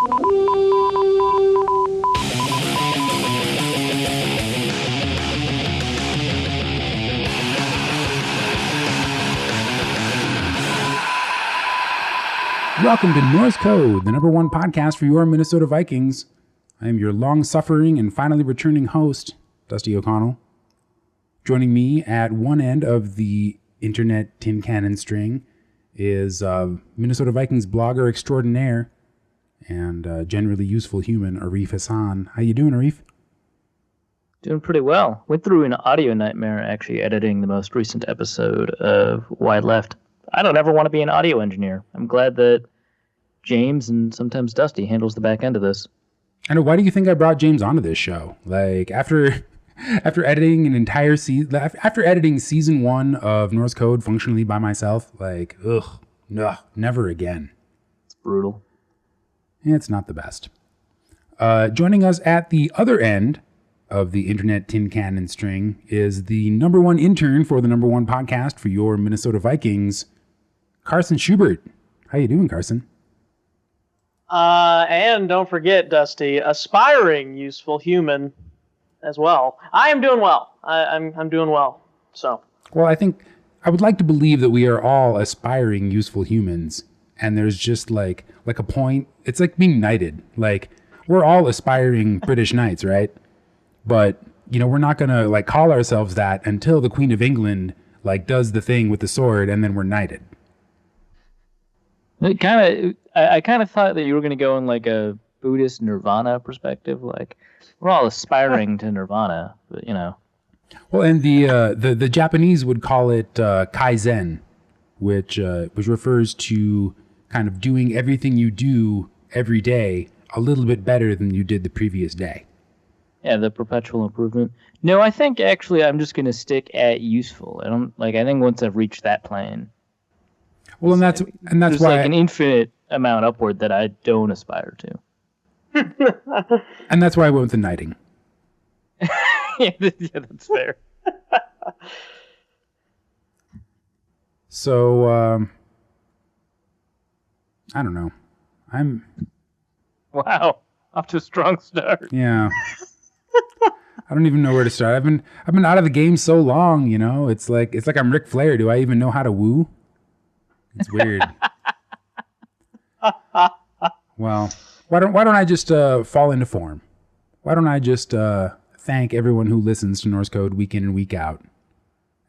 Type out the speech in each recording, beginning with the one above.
Welcome to Norse Code, the #1 podcast for your Minnesota Vikings. I am your long-suffering and finally returning host, Dusty O'Connell. Joining me at one end of the internet tin cannon string is Minnesota Vikings blogger extraordinaire and generally useful human, Arif Hassan. How you doing, Arif? Doing pretty well. Went through an audio nightmare actually editing the most recent episode of Wide Left. I don't ever want to be an audio engineer. I'm glad that James and sometimes Dusty handles the back end of this. I know. Why do you think I brought James onto this show? Like after editing an entire season, after editing season 1 of Norse Code functionally by myself, like no, never again. It's brutal. It's not the best. Joining us at the other end of the internet tin cannon string is the #1 intern for the #1 podcast for your Minnesota Vikings, Carson Schubert. How you doing, Carson? And don't forget, Dusty, aspiring useful human as well. I am doing well. I'm doing well. So. Well, I think I would like to believe that we are all aspiring useful humans, and there's just like a point. It's like being knighted. Like we're all aspiring British knights, right? But we're not gonna like call ourselves that until the Queen of England like does the thing with the sword, and then we're knighted. I kind of thought that you were going to go in like a Buddhist nirvana perspective. Like we're all aspiring to nirvana, but Well, and the Japanese would call it kaizen, which refers to kind of doing everything you do every day a little bit better than you did the previous day. Yeah, the perpetual improvement. No, I think actually I'm just going to stick at useful. I think once I've reached that plane. Well, and that's there's why like an infinite amount upward that I don't aspire to. And that's why I went with the knighting. yeah, that's fair. So, I don't know. Wow, off to a strong start. Yeah. I don't even know where to start. I've been out of the game so long, It's like I'm Ric Flair. Do I even know how to woo? It's weird. Well, why don't I just fall into form? Why don't I just thank everyone who listens to Norse Code week in and week out,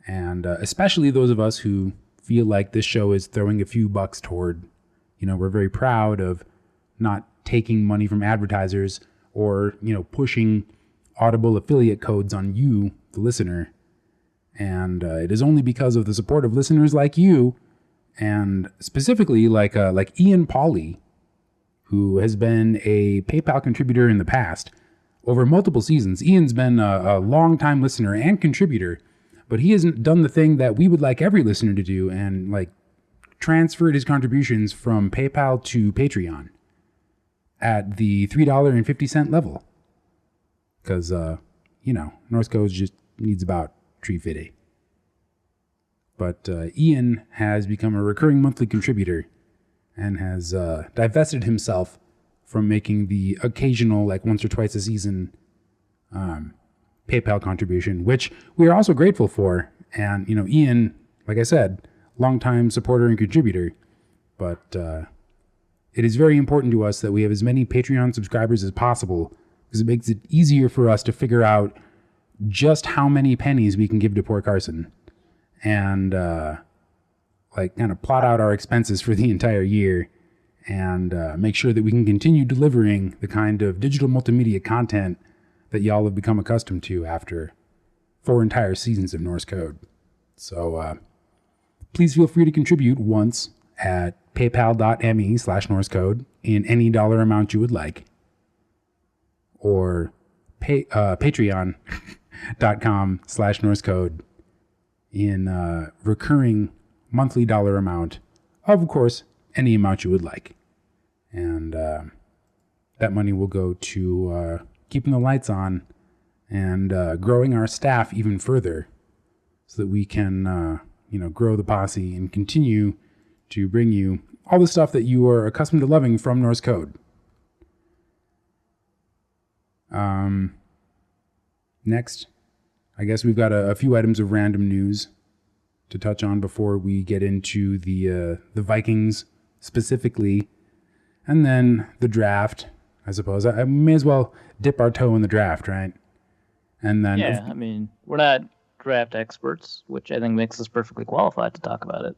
and especially those of us who feel like this show is throwing a few bucks toward. We're very proud of not taking money from advertisers or pushing Audible affiliate codes on you, the listener, and it is only because of the support of listeners like you. And specifically, like Ian Pauley, who has been a PayPal contributor in the past over multiple seasons. Ian's been a long-time listener and contributor, but he hasn't done the thing that we would like every listener to do and like transferred his contributions from PayPal to Patreon at the $3.50 level. Because, Norse Code just needs about $3.50. But Ian has become a recurring monthly contributor and has divested himself from making the occasional, like once or twice a season, PayPal contribution, which we are also grateful for. And, Ian, like I said, longtime supporter and contributor. But it is very important to us that we have as many Patreon subscribers as possible because it makes it easier for us to figure out just how many pennies we can give to poor Carson. And kind of plot out our expenses for the entire year and make sure that we can continue delivering the kind of digital multimedia content that y'all have become accustomed to after 4 entire seasons of Norse Code. So please feel free to contribute once at paypal.me/Norse Code in any dollar amount you would like, or patreon.com/Norse Code in recurring monthly dollar amount of course, any amount you would like. And that money will go to keeping the lights on and growing our staff even further so that we can, grow the posse and continue to bring you all the stuff that you are accustomed to loving from Norse Code. Next, I guess we've got a few items of random news to touch on before we get into the Vikings specifically, and then the draft. I suppose I may as well dip our toe in the draft, right? And then I mean, we're not draft experts, which I think makes us perfectly qualified to talk about it.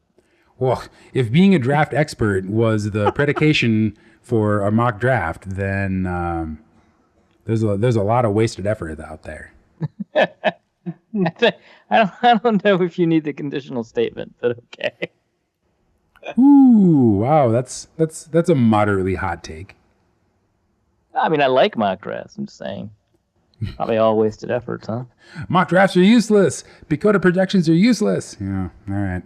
Well, if being a draft expert was the predication for a mock draft, then there's a lot of wasted effort out there. I don't know if you need the conditional statement, but okay. Ooh, wow, that's a moderately hot take. I mean, I like mock drafts. I'm just saying, probably all wasted efforts, huh? Mock drafts are useless. Dakota projections are useless. Yeah, all right.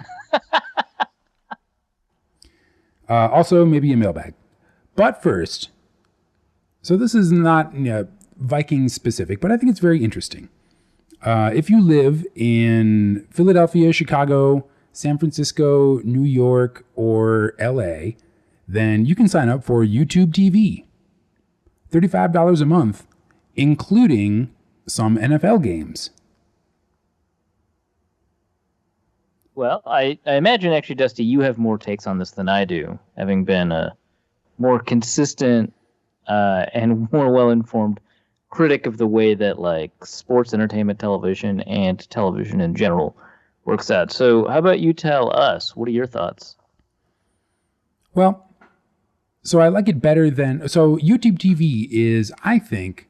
Also, maybe a mailbag. But first, so this is not Viking specific, but I think it's very interesting. If you live in Philadelphia, Chicago, San Francisco, New York, or LA, then you can sign up for YouTube TV. $35 a month, including some NFL games. Well, I imagine actually, Dusty, you have more takes on this than I do, having been a more consistent and more well-informed critic of the way that like sports entertainment television and television in general works out. So how about you tell us, what are your thoughts? Well, so I like it better than... So YouTube TV is, I think,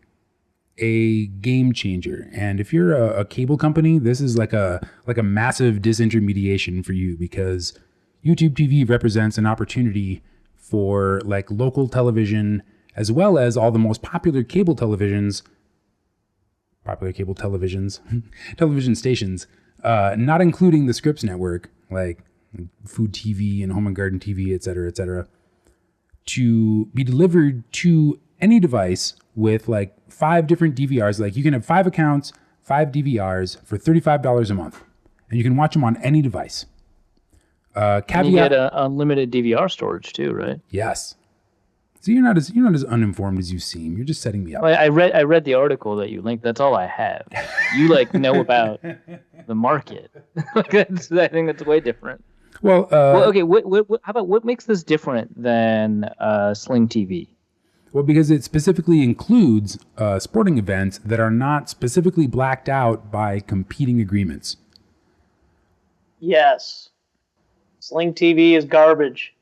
a game changer. And if you're a cable company, this is like a massive disintermediation for you, because YouTube TV represents an opportunity for like local television, as well as all the most popular television stations, not including the Scripps network, like Food TV and Home and Garden TV, et cetera, to be delivered to any device with like 5 different DVRs. Like you can have 5 accounts, 5 DVRs for $35 a month, and you can watch them on any device. Caveat: and you get unlimited DVR storage too, right? Yes. So you're not as uninformed as you seem. You're just setting me up. I read the article that you linked. That's all I have. You like know about the market. I think that's way different. Well, okay. How about what makes this different than Sling TV? Well, because it specifically includes sporting events that are not specifically blacked out by competing agreements. Yes. Sling TV is garbage.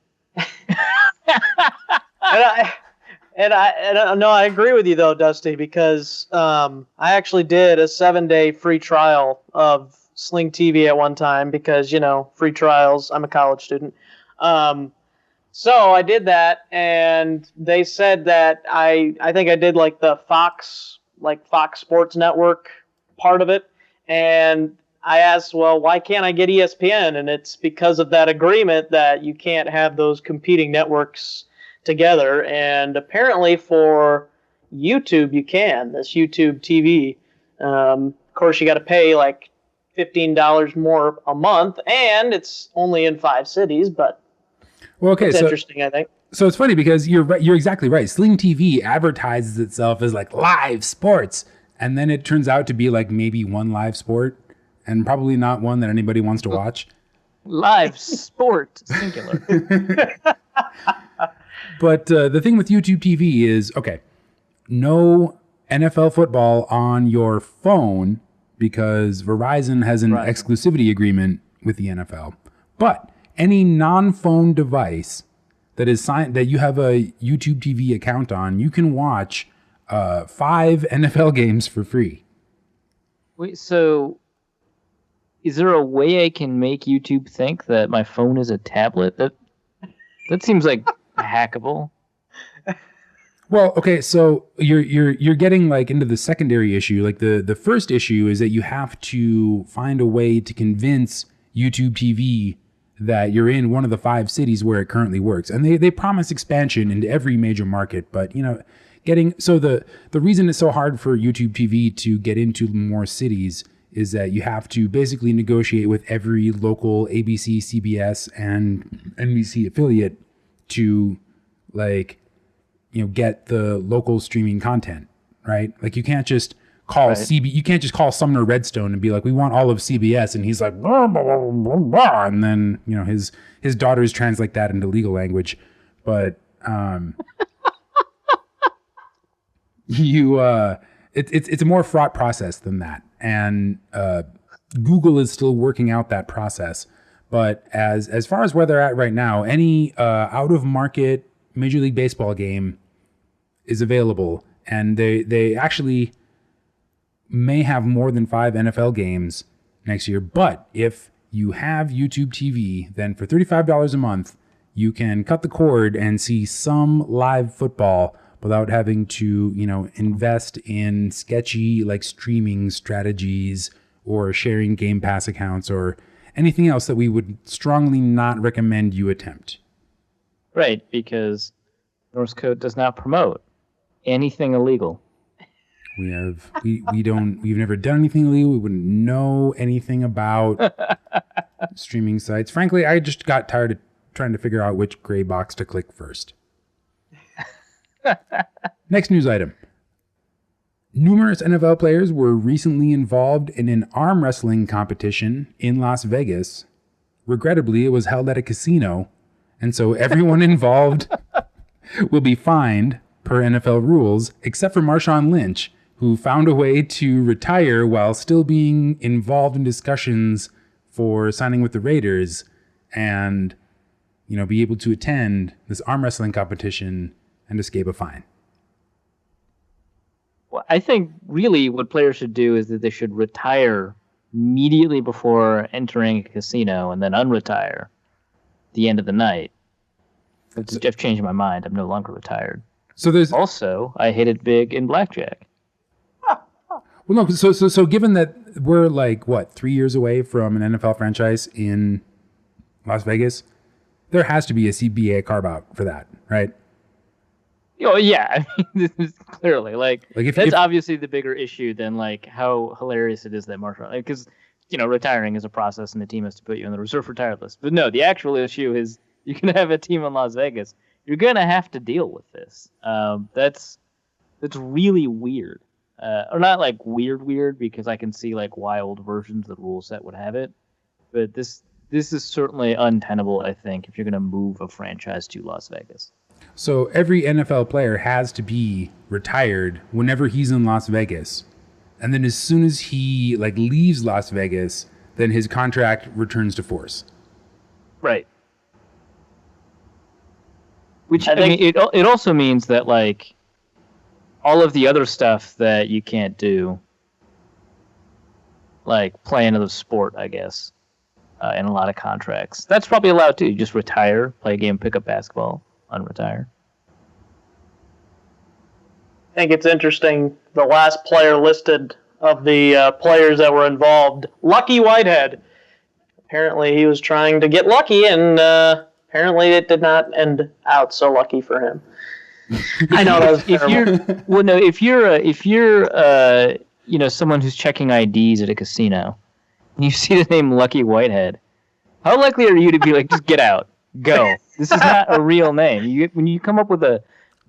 I agree with you though, Dusty, because I actually did a 7-day free trial of Sling TV at one time because, free trials. I'm a college student. So I did that, and they said that I think I did like the Fox Sports Network part of it, and I asked, well, why can't I get ESPN? And it's because of that agreement that you can't have those competing networks together. And apparently for YouTube, you can. This YouTube TV. Of course, you got to pay like $15 more a month, and it's only in 5 cities, but it's interesting, I think. So it's funny because you're exactly right. Sling TV advertises itself as like live sports, and then it turns out to be like maybe one live sport, and probably not one that anybody wants to watch. Live sport, singular. But the thing with YouTube TV is, okay, no NFL football on your phone because Verizon has an exclusivity agreement with the NFL. But any non-phone device that is signed, that you have a YouTube TV account on, you can watch 5 NFL games for free. Wait, so is there a way I can make YouTube think that my phone is a tablet? That seems like hackable. Well, okay, so you're getting like into the secondary issue. Like the first issue is that you have to find a way to convince YouTube TV that you're in one of the 5 cities where it currently works. And they promise expansion into every major market, but the reason it's so hard for YouTube TV to get into more cities is that you have to basically negotiate with every local ABC, CBS, and NBC affiliate to get the local streaming content. right? Like you can't just call you can't just call Sumner Redstone and be like, we want all of CBS, and he's like, blah, blah, blah, blah, blah. And then his daughters translate that into legal language, but it's a more fraught process than that, and Google is still working out that process. But as far as where they're at right now, any out of market Major League Baseball game is available, and they actually may have more than 5 NFL games next year. But if you have YouTube TV, then for $35 a month, you can cut the cord and see some live football without having to, invest in sketchy like streaming strategies or sharing Game Pass accounts or anything else that we would strongly not recommend you attempt. Right, because Norse Code does not promote anything illegal. We've never done anything illegal. We wouldn't know anything about streaming sites. Frankly, I just got tired of trying to figure out which gray box to click first. Next news item. Numerous NFL players were recently involved in an arm wrestling competition in Las Vegas. Regrettably, it was held at a casino, and so everyone involved will be fined per NFL rules, except for Marshawn Lynch, who found a way to retire while still being involved in discussions for signing with the Raiders and, be able to attend this arm wrestling competition and escape a fine. Well, I think really what players should do is that they should retire immediately before entering a casino and then unretire at the end of the night. I've changed my mind. I'm no longer retired. So there's also, I hit it big in blackjack. Well, no. So given that we're 3 years away from an NFL franchise in Las Vegas, there has to be a CBA carve out for that, right? Oh yeah, I mean, this is clearly that's obviously the bigger issue than how hilarious it is that Marshall, because retiring is a process and the team has to put you on the reserve retired list. But no, the actual issue is you can have a team in Las Vegas. You're gonna have to deal with this. That's really weird. Or not weird because I can see why old versions of the rule set would have it, but this is certainly untenable. I think if you're going to move a franchise to Las Vegas, so every NFL player has to be retired whenever he's in Las Vegas, and then as soon as he leaves Las Vegas, then his contract returns to force. Right. Which I mean, it also means that all of the other stuff that you can't do, play another sport, I guess, in a lot of contracts. That's probably allowed too. You just retire, play a game, pick up basketball, unretire. I think it's interesting. The last player listed of the players that were involved, Lucky Whitehead. Apparently he was trying to get lucky, and apparently it did not end out so lucky for him. I know that was terrible. If you're someone who's checking IDs at a casino, and you see the name Lucky Whitehead, how likely are you to be just get out, go? This is not a real name. When you come up with a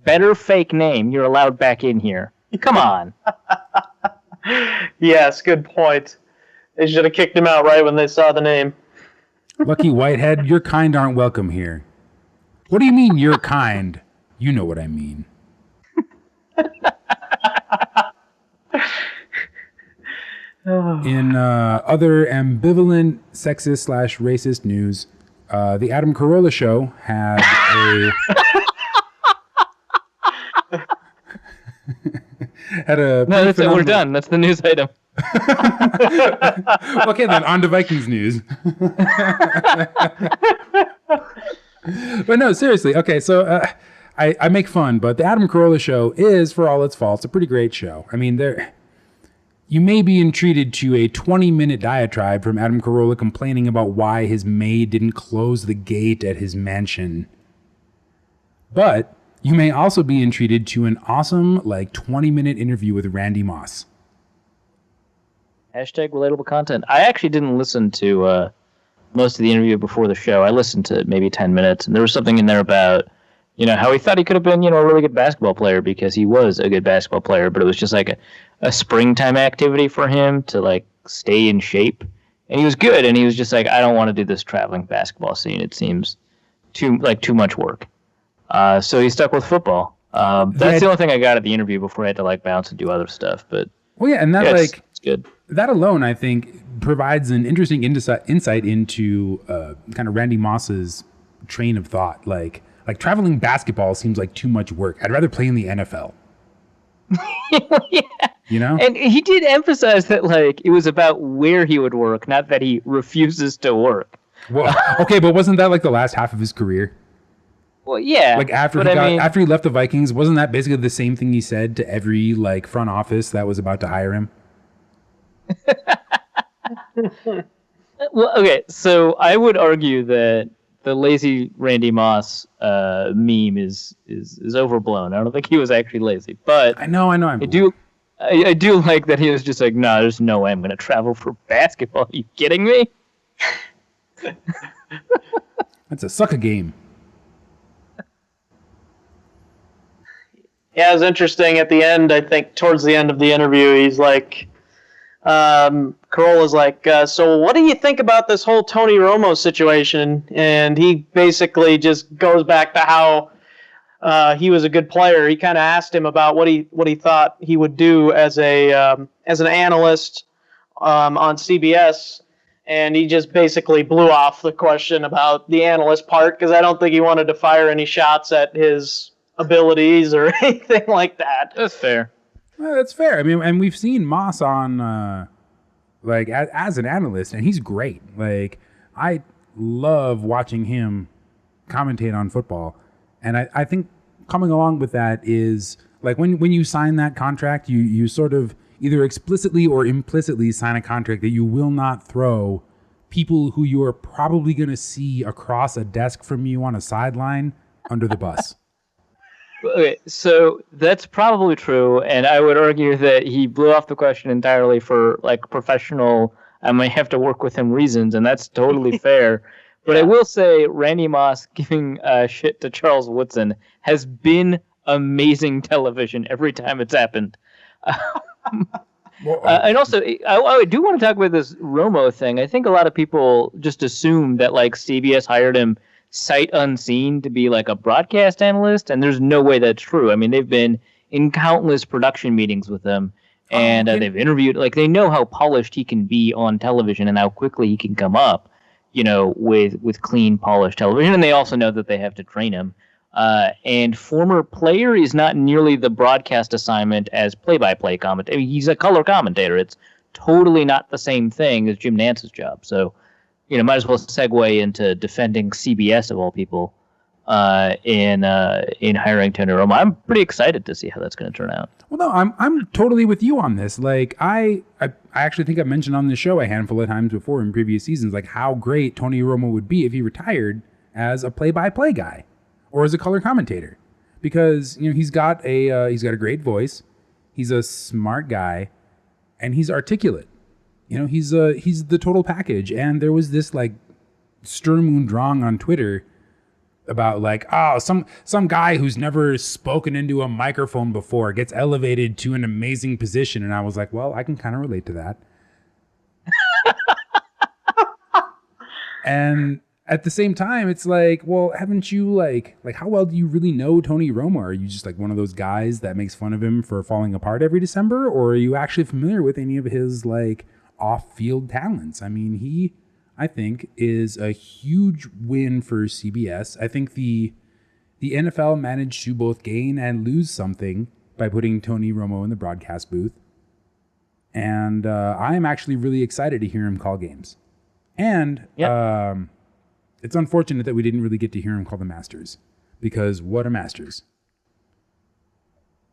better fake name, you're allowed back in here. Come on. Yes, good point. They should have kicked him out right when they saw the name. Lucky Whitehead, your kind aren't welcome here. What do you mean you're kind? You know what I mean. In other ambivalent, sexist / racist news, the Adam Carolla show had a No, we're done. That's the news item. Okay, then on to Vikings news. But no, seriously. Okay, so I make fun, but the Adam Carolla show is, for all its faults, a pretty great show. I mean, you may be entreated to a 20-minute diatribe from Adam Carolla complaining about why his maid didn't close the gate at his mansion. But you may also be entreated to an awesome, 20-minute interview with Randy Moss. Hashtag relatable content. I actually didn't listen to most of the interview before the show. I listened to maybe 10 minutes, and there was something in there about how he thought he could have been, a really good basketball player because he was a good basketball player, but it was just like a springtime activity for him to like stay in shape. And he was good, and he was just like, I don't want to do this traveling basketball scene. It seems too much work. So he stuck with football. That's the only thing I got at the interview before I had to like bounce and do other stuff. But and that it's good. That alone, I think, provides an interesting insight into kind of Randy Moss's train of thought. Like traveling basketball seems like too much work. I'd rather play in the NFL. Yeah. And he did emphasize that like it was about where he would work, not that he refuses to work. Well, okay, but wasn't that like the last half of his career? Well, yeah. Like after he left the Vikings, wasn't that basically the same thing he said to every like front office that was about to hire him? Well, okay, so I would argue that the lazy Randy Moss meme is overblown. I don't think he was actually lazy, but I know. I do like that he was just like, no, there's no way I'm going to travel for basketball. Are you kidding me? That's a sucker game. Yeah, it was interesting at the end. I think towards the end of the interview, he's like, Carolla's like, so what do you think about this whole Tony Romo situation? And he basically just goes back to how he was a good player. He kind of asked him about what he thought he would do as an analyst on CBS, and he just basically blew off the question about the analyst part because I don't think he wanted to fire any shots at his abilities or anything like that. That's fair. Well, that's fair. I mean, and we've seen Moss on like as an analyst, and he's great. Like I love watching him commentate on football. And I think coming along with that is like when you sign that contract, you sort of either explicitly or implicitly sign a contract that you will not throw people who you are probably going to see across a desk from you on a sideline under the bus. Okay, so that's probably true, and I would argue that he blew off the question entirely for like professional, I might have to work with him reasons, and that's totally fair. But I will say, Randy Moss giving shit to Charles Woodson has been amazing television every time it's happened. And also, I do want to talk about this Romo thing. I think a lot of people just assume that like CBS hired him sight unseen to be like a broadcast analyst, and there's no way that's true. I mean, they've been in countless production meetings with him, and they've interviewed. Like they know how polished he can be on television and how quickly he can come up. With clean, polished television. And they also know that they have to train him. And former player is not nearly the broadcast assignment as play-by-play commentator. I mean, he's a color commentator. It's totally not the same thing as Jim Nance's job. So, might as well segue into defending CBS of all people in hiring Tony Romo. I'm pretty excited to see how that's going to turn out. Well, no, I'm totally with you on this. Like, I actually think I've mentioned on the show a handful of times before in previous seasons, like how great Tony Romo would be if he retired as a play-by-play guy or as a color commentator, because he's got a great voice, he's a smart guy, and he's articulate. He's the total package. And there was this like Sturm und Drang on Twitter about like, some guy who's never spoken into a microphone before gets elevated to an amazing position. And I was like, well, I can kind of relate to that. And at the same time, it's like, well, haven't you like how well do you really know Tony Romo? Are you just like one of those guys that makes fun of him for falling apart every December? Or are you actually familiar with any of his like off-field talents? I mean, he, I think, is a huge win for CBS. I think the NFL managed to both gain and lose something by putting Tony Romo in the broadcast booth. And I am actually really excited to hear him call games. And it's unfortunate that we didn't really get to hear him call the Masters, because what a Masters.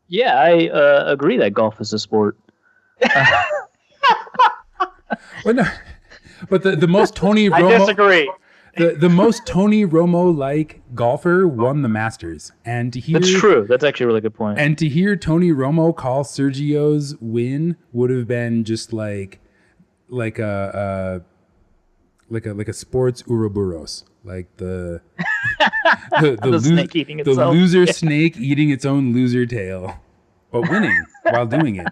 Yeah, I agree that golf is a sport. Well, no. But the most Tony Romo... I disagree. The most Tony Romo-like golfer won the Masters. And to hear... That's true. That's actually a really good point. And to hear Tony Romo call Sergio's win would have been just like a sports Ouroboros. like the snake eating the itself. loser snake eating its own loser tail, but winning while doing it.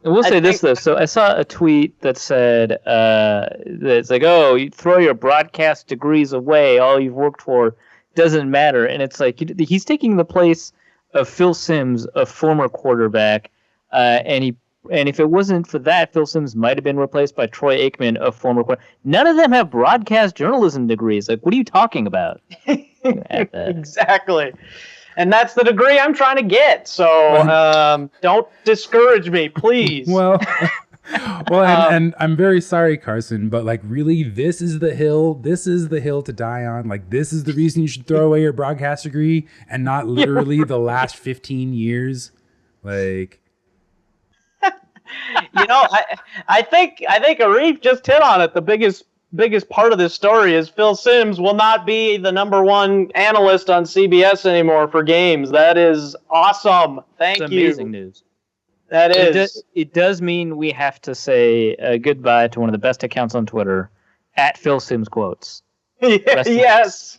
I will say this though. So I saw a tweet that said it's like, oh, you throw your broadcast degrees away. All you've worked for doesn't matter. And it's like he's taking the place of Phil Simms, a former quarterback, and if it wasn't for that, Phil Simms might have been replaced by Troy Aikman, a former quarterback. None of them have broadcast journalism degrees. Like, what are you talking about? Exactly. And that's the degree I'm trying to get. So don't discourage me, please. Well, and I'm very sorry, Carson, but like, really, this is the hill. This is the hill to die on. Like, this is the reason you should throw away your broadcast degree and not literally the last 15 years. Like, I think Arif just hit on it. The biggest part of this story is Phil Simms will not be the #1 analyst on CBS anymore for games. That is awesome. Thank you. Amazing news. That is. It does mean we have to say goodbye to one of the best accounts on Twitter, @PhilSimsQuotes. Yes.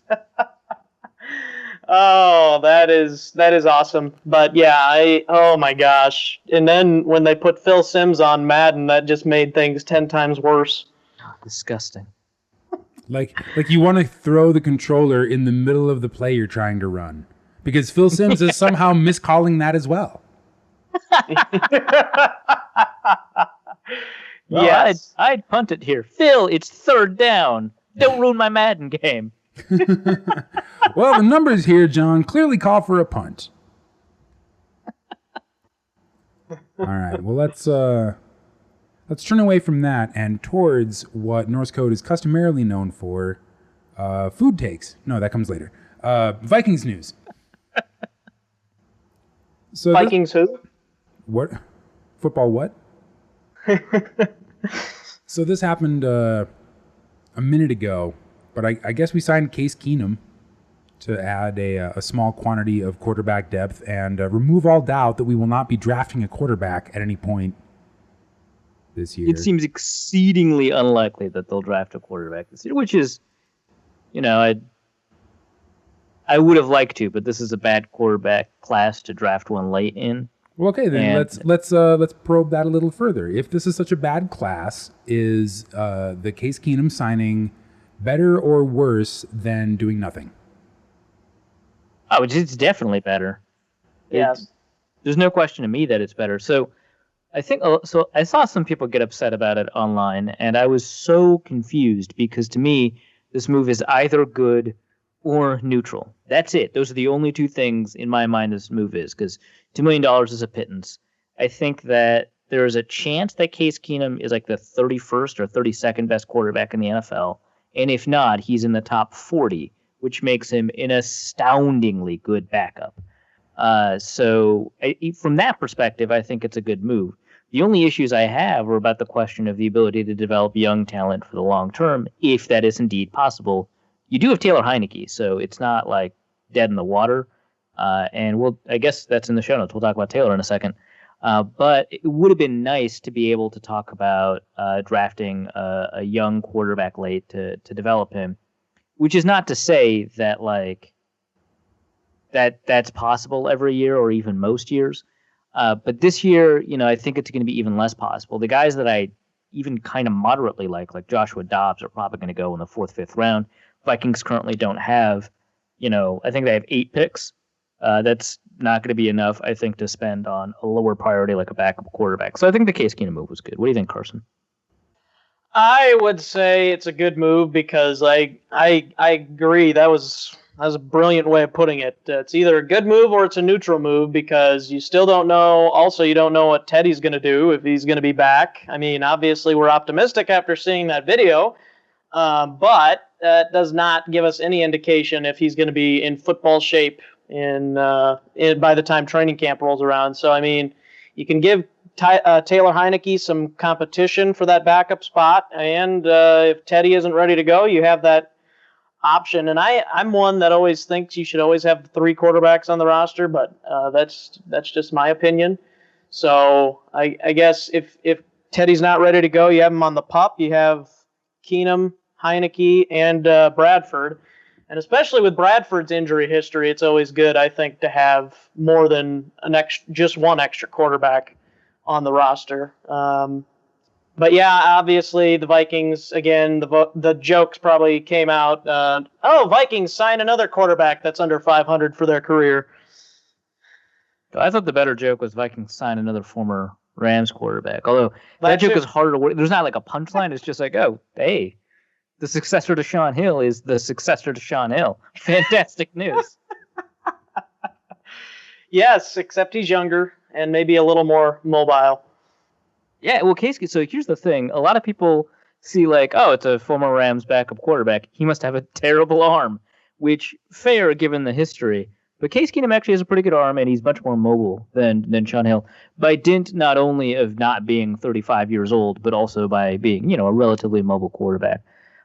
Oh, that is awesome. But yeah, oh my gosh. And then when they put Phil Simms on Madden, that just made things 10 times worse. Disgusting. Like you want to throw the controller in the middle of the play you're trying to run because Phil Simms is somehow miscalling that as well. Well, yes. I'd punt it here. Phil, it's 3rd down. Don't ruin my Madden game. Well, the numbers here, John, clearly call for a punt. All right. Well, let's turn away from that and towards what Norse Code is customarily known for, food takes. No, that comes later. Vikings news. So Vikings who? What? Football what? So this happened a minute ago, but I guess we signed Case Keenum to add a small quantity of quarterback depth and remove all doubt that we will not be drafting a quarterback at any point this year. It seems exceedingly unlikely that they'll draft a quarterback this year, which is, I would have liked to, but this is a bad quarterback class to draft one late in. Well, okay, then let's probe that a little further. If this is such a bad class, is the Case Keenum signing better or worse than doing nothing? Oh, it's definitely better. Yes. There's no question to me that it's better. So I think I saw some people get upset about it online, and I was so confused because to me, this move is either good or neutral. That's it. Those are the only two things in my mind this move is, because $2 million is a pittance. I think that there is a chance that Case Keenum is like the 31st or 32nd best quarterback in the NFL. And if not, he's in the top 40, which makes him an astoundingly good backup. So from that perspective, I think it's a good move. The only issues I have are about the question of the ability to develop young talent for the long term, if that is indeed possible. You do have Taylor Heineke, so it's not like dead in the water. And I guess that's in the show notes. We'll talk about Taylor in a second. But it would have been nice to be able to talk about drafting a young quarterback late to develop him, which is not to say that that's possible every year or even most years. But this year, I think it's going to be even less possible. The guys that I even kind of moderately like Joshua Dobbs, are probably going to go in the 4th, 5th round. Vikings currently don't have, I think they have 8 picks. That's not going to be enough, I think, to spend on a lower priority like a backup quarterback. So I think the Case Keenum move was good. What do you think, Carson? I would say it's a good move because I agree. That was a brilliant way of putting it. It's either a good move or it's a neutral move because you still don't know. Also, you don't know what Teddy's going to do, if he's going to be back. I mean, obviously, we're optimistic after seeing that video, but that does not give us any indication if he's going to be in football shape by the time training camp rolls around. So, I mean, you can give Taylor Heineke some competition for that backup spot, and if Teddy isn't ready to go, you have that option. And I'm one that always thinks you should always have 3 quarterbacks on the roster, but that's just my opinion. So I guess if Teddy's not ready to go, you have him on the pup. You have Keenum, Heineke, and Bradford. And especially with Bradford's injury history, it's always good, I think, to have more than just one extra quarterback on the roster. But yeah, obviously the Vikings, again, the jokes probably came out. Vikings sign another quarterback that's under 500 for their career. I thought the better joke was Vikings sign another former Rams quarterback. Although that joke is harder to work. There's not like a punchline. It's just like, oh, hey, the successor to Sean Hill is the successor to Sean Hill. Fantastic news. Yes, except he's younger and maybe a little more mobile. Yeah, well, so here's the thing. A lot of people see like, oh, it's a former Rams backup quarterback. He must have a terrible arm, which fair given the history. But Case Keenum actually has a pretty good arm, and he's much more mobile than Sean Hill, by dint not only of not being 35 years old, but also by being, a relatively mobile quarterback.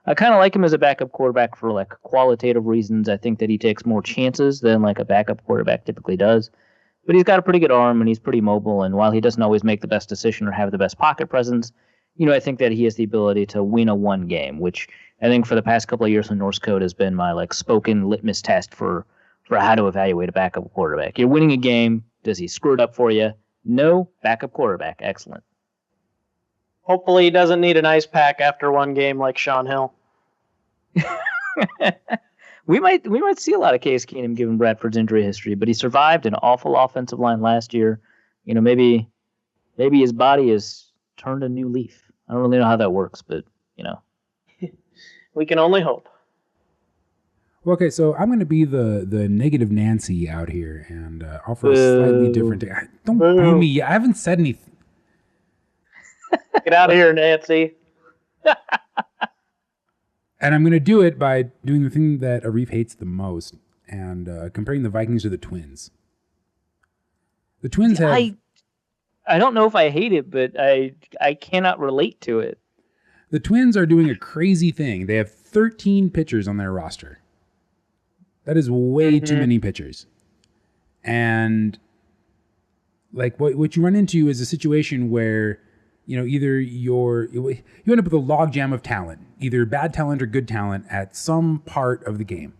I kind of like him as a backup quarterback for like qualitative reasons. I think that he takes more chances than like a backup quarterback typically does. But he's got a pretty good arm, and he's pretty mobile. And while he doesn't always make the best decision or have the best pocket presence, I think that he has the ability to win a one game, which I think for the past couple of years in Norse Code has been my like spoken litmus test for how to evaluate a backup quarterback. You're winning a game. Does he screw it up for you? No. Backup quarterback. Excellent. Hopefully he doesn't need an ice pack after one game like Sean Hill. We might see a lot of Case Keenum given Bradford's injury history, but he survived an awful offensive line last year. Maybe his body has turned a new leaf. I don't really know how that works, but we can only hope. Okay, so I'm going to be the negative Nancy out here and offer a slightly different. Don't boo me. I haven't said anything. Get out of here, Nancy. And I'm going to do it by doing the thing that Arif hates the most and comparing the Vikings to the Twins. The Twins have... I don't know if I hate it, but I cannot relate to it. The Twins are doing a crazy thing. They have 13 pitchers on their roster. That is way too many pitchers. And like what you run into is a situation where either you end up with a logjam of talent, either bad talent or good talent at some part of the game.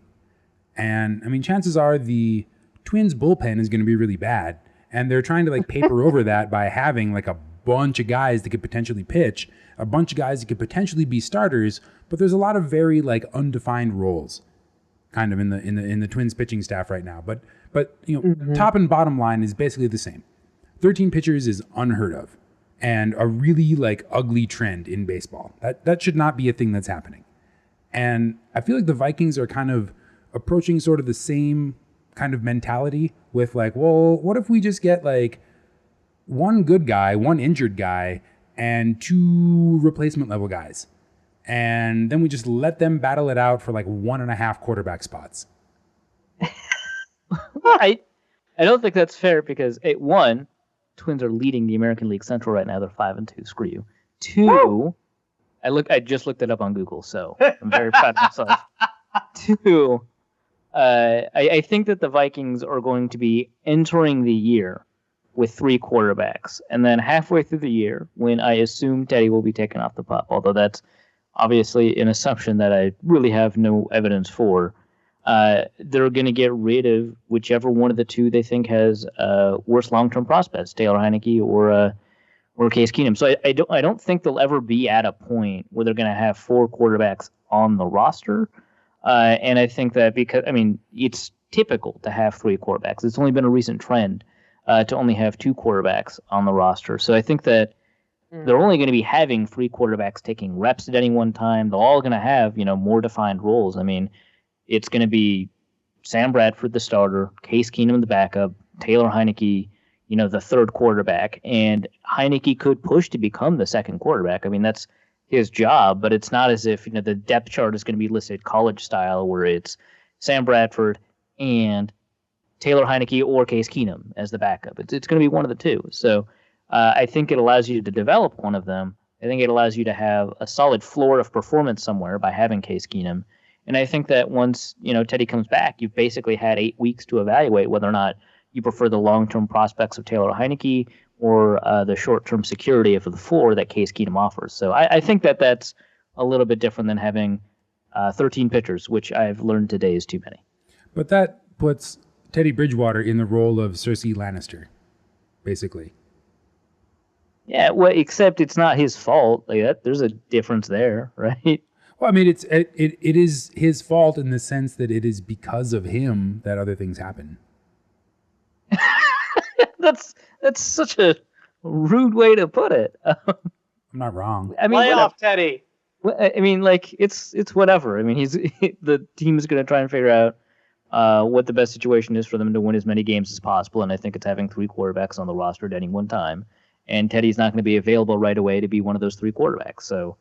And I mean, chances are the Twins bullpen is going to be really bad, and they're trying to like paper over that by having like a bunch of guys that could potentially pitch, a bunch of guys that could potentially be starters, but there's a lot of very like undefined roles kind of in the Twins pitching staff right now. But top and bottom line is basically the same. 13 pitchers is unheard of. And a really like ugly trend in baseball. That should not be a thing that's happening. And I feel like the Vikings are kind of approaching sort of the same kind of mentality with like, well, what if we just get like one good guy, one injured guy, and two replacement level guys? And then we just let them battle it out for like 1.5 quarterback spots. I don't think that's fair because one, Twins are leading the American League Central right now. They're 5-2. Screw you. 2, I just looked it up on Google, so I'm very proud of myself. 2, I think that the Vikings are going to be entering the year with 3 quarterbacks, and then halfway through the year, when I assume Teddy will be taken off the pup, although that's obviously an assumption that I really have no evidence for. They're going to get rid of whichever one of the two they think has worse long-term prospects, Taylor Heineke or Case Keenum. So I don't think they'll ever be at a point where they're going to have 4 quarterbacks on the roster. And I think that because, it's typical to have 3 quarterbacks. It's only been a recent trend to only have 2 quarterbacks on the roster. So I think that they're only going to be having 3 quarterbacks taking reps at any one time. They're all going to have, more defined roles. It's going to be Sam Bradford, the starter, Case Keenum, the backup, Taylor Heineke, the third quarterback. And Heineke could push to become the second quarterback. That's his job, but it's not as if, the depth chart is going to be listed college style where it's Sam Bradford and Taylor Heineke or Case Keenum as the backup. It's going to be one of the two. So I think it allows you to develop one of them. I think it allows you to have a solid floor of performance somewhere by having Case Keenum. And I think that once, Teddy comes back, you've basically had 8 weeks to evaluate whether or not you prefer the long-term prospects of Taylor Heineke or the short-term security of the floor that Case Keenum offers. So I think that that's a little bit different than having 13 pitchers, which I've learned today is too many. But that puts Teddy Bridgewater in the role of Cersei Lannister, basically. Yeah, well, except it's not his fault. Like that, there's a difference there, right? Well, I mean, it is his fault in the sense that it is because of him that other things happen. That's such a rude way to put it. I'm not wrong. I mean, lay off Teddy. I mean, like it's whatever. I mean, the team is going to try and figure out what the best situation is for them to win as many games as possible, and I think it's having 3 quarterbacks on the roster at any one time. And Teddy's not going to be available right away to be one of those 3 quarterbacks. So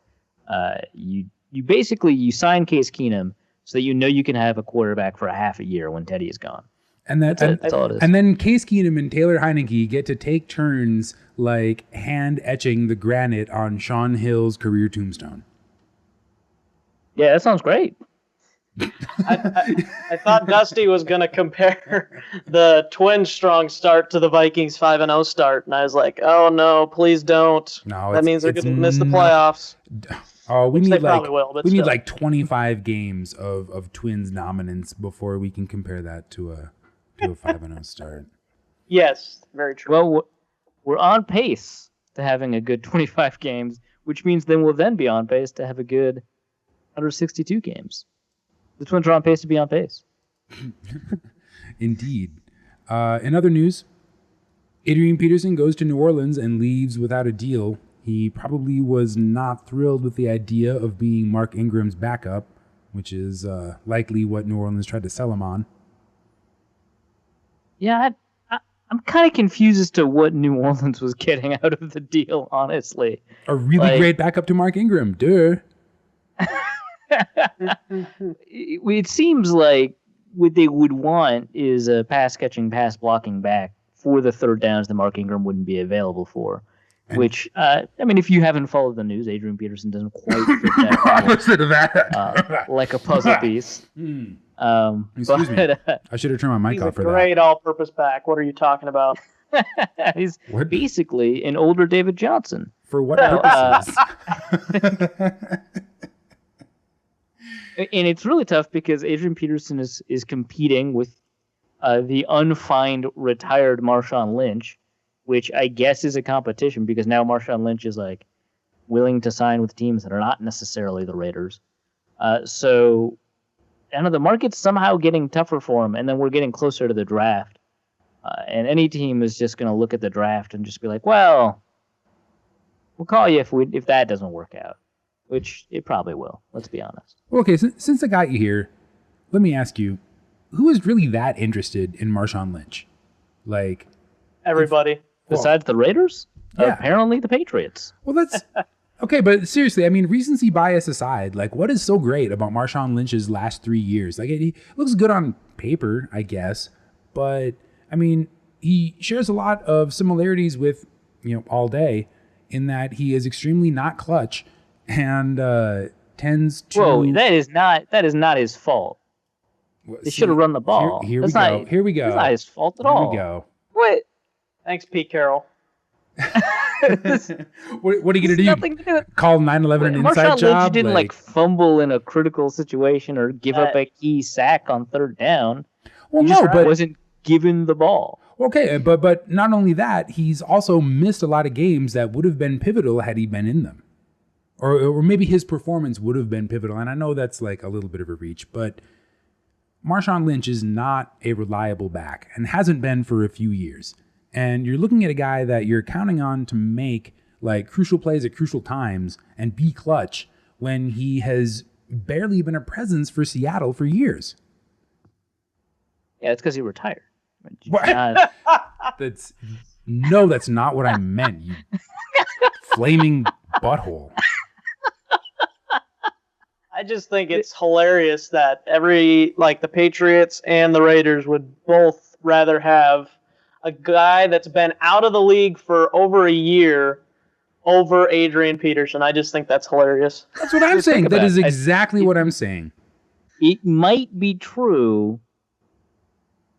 you basically sign Case Keenum so that you know you can have a quarterback for a half a year when Teddy is gone. And that's all it is. And then Case Keenum and Taylor Heineke get to take turns like hand etching the granite on Sean Hill's career tombstone. Yeah, that sounds great. I thought Dusty was going to compare the Twins' strong start to the Vikings' 5-0 start, and I was like, "Oh no, please don't! No, that means they're going to miss the playoffs." Oh, we need need like 25 games of Twins dominance before we can compare that to a 5-0 start. Yes, very true. Well, we're on pace to having a good 25 games, which means then we'll then be on pace to have a good 162 games. The Twins are on pace to be on pace. Indeed. In other news, Adrian Peterson goes to New Orleans and leaves without a deal. He probably was not thrilled with the idea of being Mark Ingram's backup, which is likely what New Orleans tried to sell him on. Yeah, I'm kind of confused as to what New Orleans was getting out of the deal, honestly. A really great backup to Mark Ingram, duh. It seems like what they would want is a pass-catching, pass-blocking back for the third downs that Mark Ingram wouldn't be available for. Which, I mean, if you haven't followed the news, Adrian Peterson doesn't quite fit that like a puzzle piece. Excuse me. I should have turned my mic off for that. Great all-purpose back. What are you talking about? He's basically an older David Johnson. For what purposes? And it's really tough because Adrian Peterson is competing with the unfined retired Marshawn Lynch, which I guess is a competition because now Marshawn Lynch is like willing to sign with teams that are not necessarily the Raiders. So I don't know, the market's somehow getting tougher for him, and then we're getting closer to the draft. And any team is just going to look at the draft and just be like, well, we'll call you if that doesn't work out. Which it probably will, let's be honest. Well, okay, since I got you here, let me ask you, who is really that interested in Marshawn Lynch? Like everybody. Besides the Raiders? Yeah. Apparently the Patriots. Well, that's... Okay, but seriously, I mean, recency bias aside, like, what is so great about Marshawn Lynch's last 3 years? Like, he looks good on paper, I guess, but, I mean, he shares a lot of similarities with, All Day in that he is extremely not clutch and tends to... Whoa, that is not his fault. They should have run the ball. Here we go. Here we go. That's not his fault at all. Here we go. What? Thanks, Pete Carroll. What are you going to do? Call 9/11 an inside Marshawn job? Lynch didn't fumble in a critical situation or give up a key sack on third down. Well, he wasn't given the ball. Okay, but not only that, he's also missed a lot of games that would have been pivotal had he been in them. Or maybe his performance would have been pivotal. And I know that's like a little bit of a reach, but Marshawn Lynch is not a reliable back and hasn't been for a few years. And you're looking at a guy that you're counting on to make like crucial plays at crucial times and be clutch when he has barely been a presence for Seattle for years. Yeah, it's because he retired. That's not what I meant, you flaming butthole. I just think it's hilarious that the Patriots and the Raiders would both rather have a guy that's been out of the league for over a year over Adrian Peterson. I just think that's hilarious. That's what I'm saying. That is exactly what I'm saying. It might be true.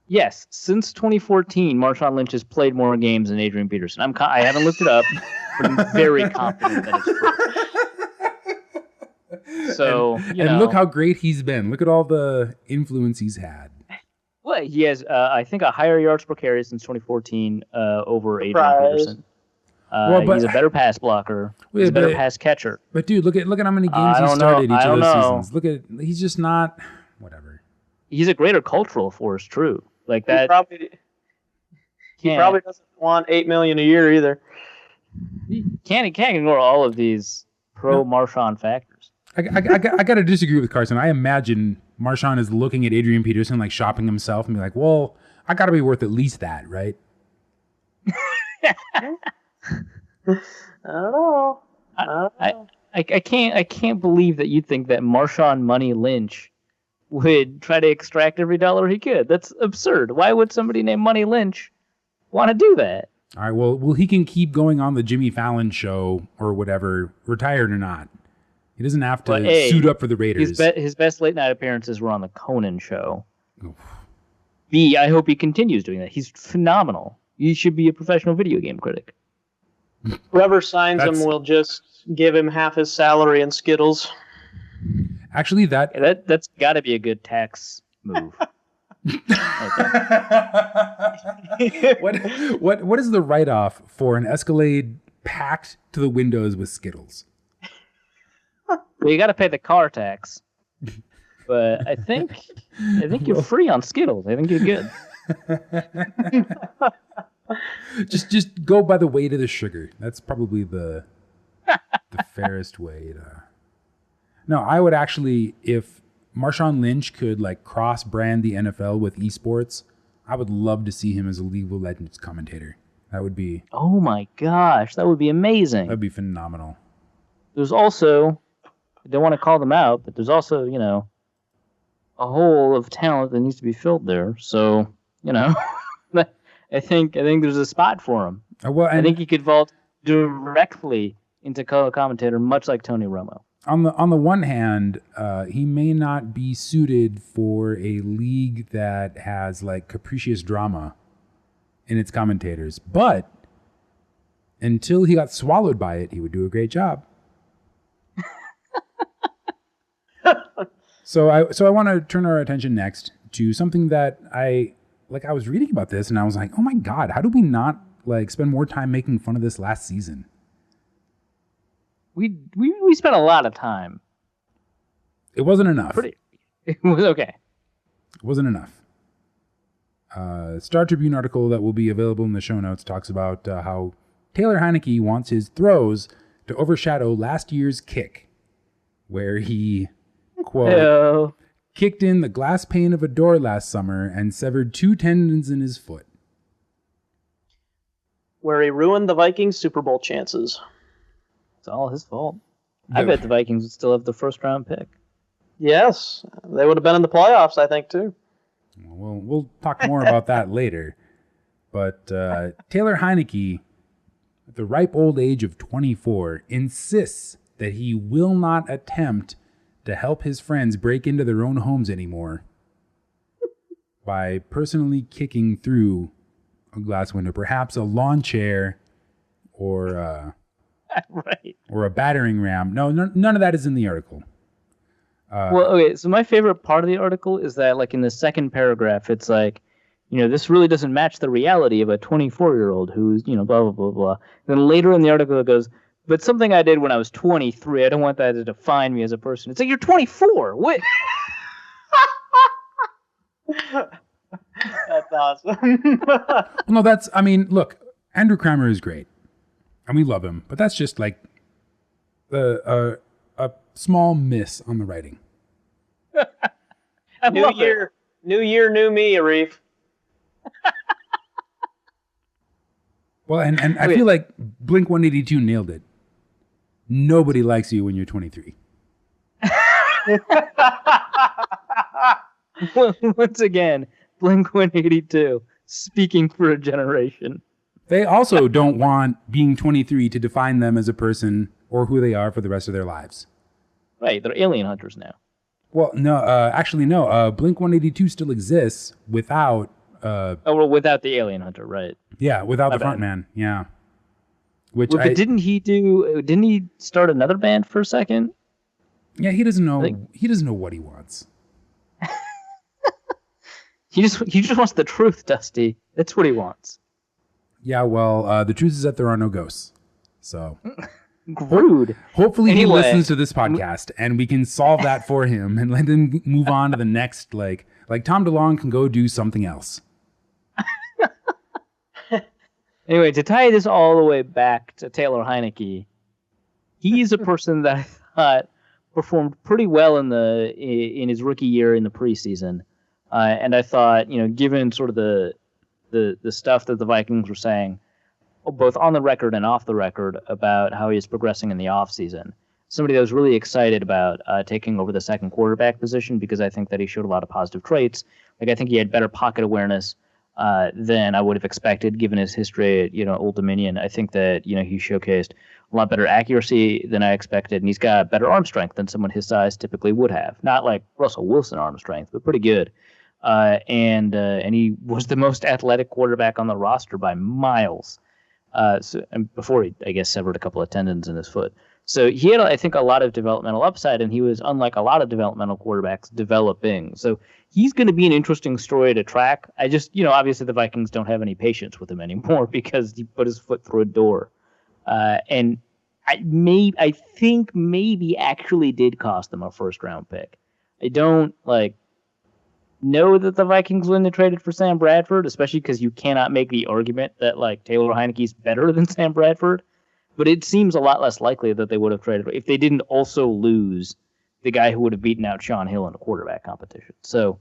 Yes, since 2014, Marshawn Lynch has played more games than Adrian Peterson. I haven't looked it up, but I'm very confident that it's true. So, and look how great he's been. Look at all the influence he's had. Well, he has, I think, a higher yards per carry since 2014 over Adrian Peterson. He's a better pass blocker. He's a better pass catcher. But dude, look at how many games he started each of those seasons. He's just not whatever. He's a greater cultural force, true. Like that. He probably doesn't want $8 million a year either. He can't ignore all of these pro-Marshawn factors. I got to disagree with Carson. I imagine Marshawn is looking at Adrian Peterson like shopping himself and be like, well, I got to be worth at least that, right? I don't know. I can't believe that you think that Marshawn Money Lynch would try to extract every dollar he could. That's absurd. Why would somebody named Money Lynch want to do that? All right, well, he can keep going on the Jimmy Fallon show or whatever, retired or not. He doesn't have to suit up for the Raiders. His best late night appearances were on the Conan show. Oof. B, I hope he continues doing that. He's phenomenal. You should be a professional video game critic. Whoever signs him will just give him half his salary in Skittles. Actually, that's got to be a good tax move. What is the write-off for an Escalade packed to the windows with Skittles? Well, you got to pay the car tax, but I think you're free on Skittles. I think you're good. just go by the weight of the sugar. That's probably the fairest way to. No, I would actually, if Marshawn Lynch could like cross-brand the NFL with esports, I would love to see him as a League of Legends commentator. That would be. Oh my gosh, that would be amazing. That'd be phenomenal. There's also, I don't want to call them out, but there's also, a hole of talent that needs to be filled there. So, I think there's a spot for him. I think he could vault directly into color commentator, much like Tony Romo. On the one hand, he may not be suited for a league that has like capricious drama in its commentators, but until he got swallowed by it, he would do a great job. So I want to turn our attention next to something that I was reading about this and I was like, oh my God, how do we not like spend more time making fun of this last season? We spent a lot of time. It wasn't enough. It was okay. It wasn't enough. Star Tribune article that will be available in the show notes talks about how Taylor Heineke wants his throws to overshadow last year's kick, where he, quote, kicked in the glass pane of a door last summer and severed 2 tendons in his foot. Where he ruined the Vikings' Super Bowl chances. It's all his fault. I bet the Vikings would still have the first round pick. Yes, they would have been in the playoffs, I think, too. Well, we'll talk more about that later. But Taylor Heineke, at the ripe old age of 24, insists that he will not attempt to help his friends break into their own homes anymore by personally kicking through a glass window, perhaps a lawn chair or right. Or a battering ram. No, none of that is in the article. Well, okay, so my favorite part of the article is that, like, in the second paragraph, it's like, this really doesn't match the reality of a 24-year-old who's, blah, blah, blah, blah. Then later in the article, it goes, but something I did when I was 23, I don't want that to define me as a person. It's like, you're 24. What? That's awesome. No, look, Andrew Kramer is great. And we love him. But that's just like a small miss on the writing. New year, new me, Arif. Well, and I feel like Blink-182 nailed it. Nobody likes you when you're 23. Once again, Blink-182 speaking for a generation. They also don't want being 23 to define them as a person or who they are for the rest of their lives. Right, they're alien hunters now. Well, no, actually, no. Blink-182 still exists without... without the alien hunter, right. Yeah, without the front man, yeah. But didn't he start another band for a second? Yeah, he doesn't know. He doesn't know what he wants. He just wants the truth, Dusty. That's what he wants. Yeah, well, the truth is that there are no ghosts. So, rude. Hopefully, he listens to this podcast, and we can solve that for him and let him move on to the next. Like Tom DeLonge can go do something else. Anyway, to tie this all the way back to Taylor Heineke, he's a person that I thought performed pretty well in his rookie year in the preseason, and I thought, given sort of the stuff that the Vikings were saying, both on the record and off the record, about how he is progressing in the offseason, somebody that was really excited about taking over the second quarterback position, because I think that he showed a lot of positive traits. Like, I think he had better pocket awareness than I would have expected, given his history at Old Dominion. I think that he showcased a lot better accuracy than I expected, and he's got better arm strength than someone his size typically would have. Not like Russell Wilson arm strength, but pretty good. And he was the most athletic quarterback on the roster by miles. And before he, I guess, severed a couple of tendons in his foot. So he had, I think, a lot of developmental upside, and he was, unlike a lot of developmental quarterbacks, developing. So he's going to be an interesting story to track. I just, obviously the Vikings don't have any patience with him anymore because he put his foot through a door. And I think maybe actually did cost them a first-round pick. I don't, know that the Vikings wouldn't have traded for Sam Bradford, especially because you cannot make the argument that, Taylor Heineke's better than Sam Bradford. But it seems a lot less likely that they would have traded if they didn't also lose the guy who would have beaten out Sean Hill in a quarterback competition. So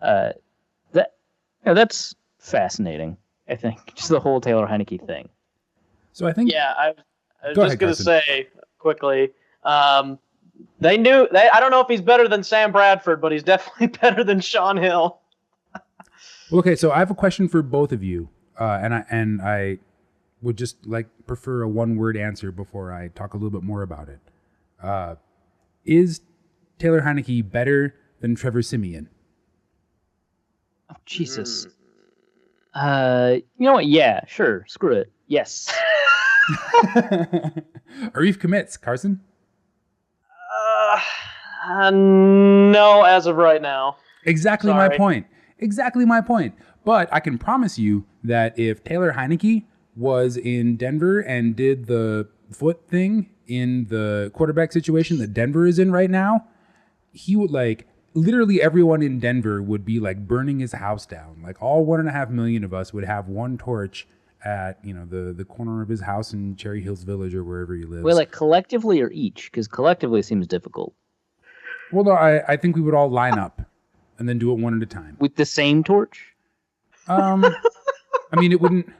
that's fascinating, I think, just the whole Taylor Heineke thing. So I think... Yeah, I was just going to say quickly, I don't know if he's better than Sam Bradford, but he's definitely better than Sean Hill. Well, okay, so I have a question for both of you, and I would just prefer a one-word answer before I talk a little bit more about it. Is Taylor Heineke better than Trevor Siemian? Oh, Jesus. You know what? Yeah, sure. Screw it. Yes. Arif commits. Carson? No, as of right now. Exactly my point. Exactly my point. But I can promise you that if Taylor Heineke was in Denver and did the foot thing in the quarterback situation that Denver is in right now, he would literally everyone in Denver would be burning his house down. All 1.5 million of us would have one torch at the corner of his house in Cherry Hills Village or wherever he lives. Wait, collectively or each? Because collectively seems difficult. Well, no, I think we would all line up and then do it one at a time. With the same torch? I mean, it wouldn't...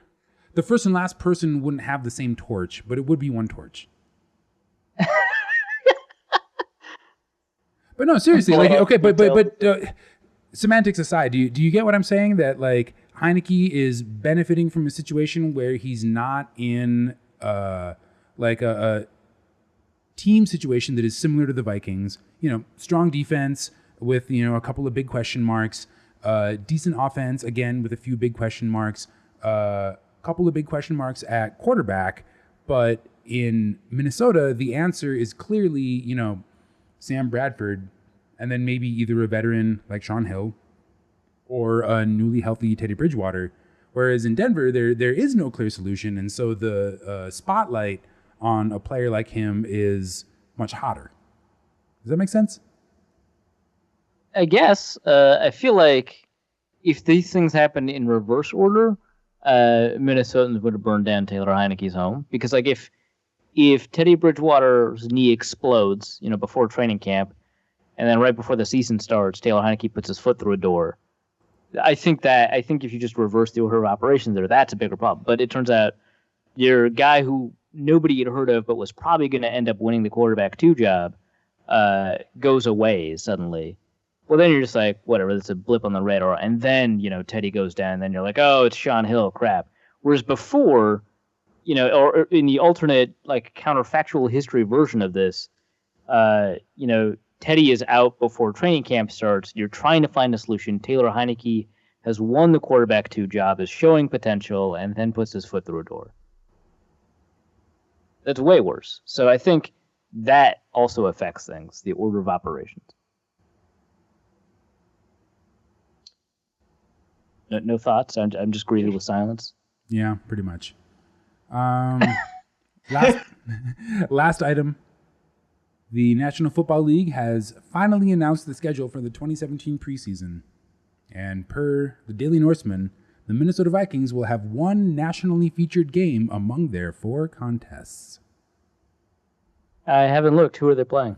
The first and last person wouldn't have the same torch, but it would be one torch. But no, seriously, but semantics aside, do you get what I'm saying? That Heineke is benefiting from a situation where he's not in a team situation that is similar to the Vikings. Strong defense with a couple of big question marks, decent offense again with a few big question marks, couple of big question marks at quarterback. But in Minnesota, the answer is clearly Sam Bradford, and then maybe either a veteran like Sean Hill or a newly healthy Teddy Bridgewater. Whereas in Denver, there is no clear solution, and so the spotlight on a player like him is much hotter. Does that make sense? I guess. I feel like if these things happened in reverse order, Minnesotans would have burned down Taylor Heineke's home. Because if Teddy Bridgewater's knee explodes, before training camp, and then right before the season starts, Taylor Heineke puts his foot through a door, I think if you just reverse the order of operations there, that's a bigger problem. But it turns out your guy who nobody had heard of but was probably going to end up winning the quarterback 2 job goes away suddenly. Well, then you're just whatever, that's a blip on the radar. And then, Teddy goes down, and then you're oh, it's Sean Hill, crap. Whereas before, or in the alternate, counterfactual history version of this, Teddy is out before training camp starts. You're trying to find a solution. Taylor Heineke has won the quarterback 2 job, is showing potential, and then puts his foot through a door. That's way worse. So I think that also affects things, the order of operations. No thoughts? I'm just greeted with silence. Yeah, pretty much. Last item. The National Football League has finally announced the schedule for the 2017 preseason. And per the Daily Norseman, the Minnesota Vikings will have one nationally featured game among their 4 contests. I haven't looked. Who are they playing?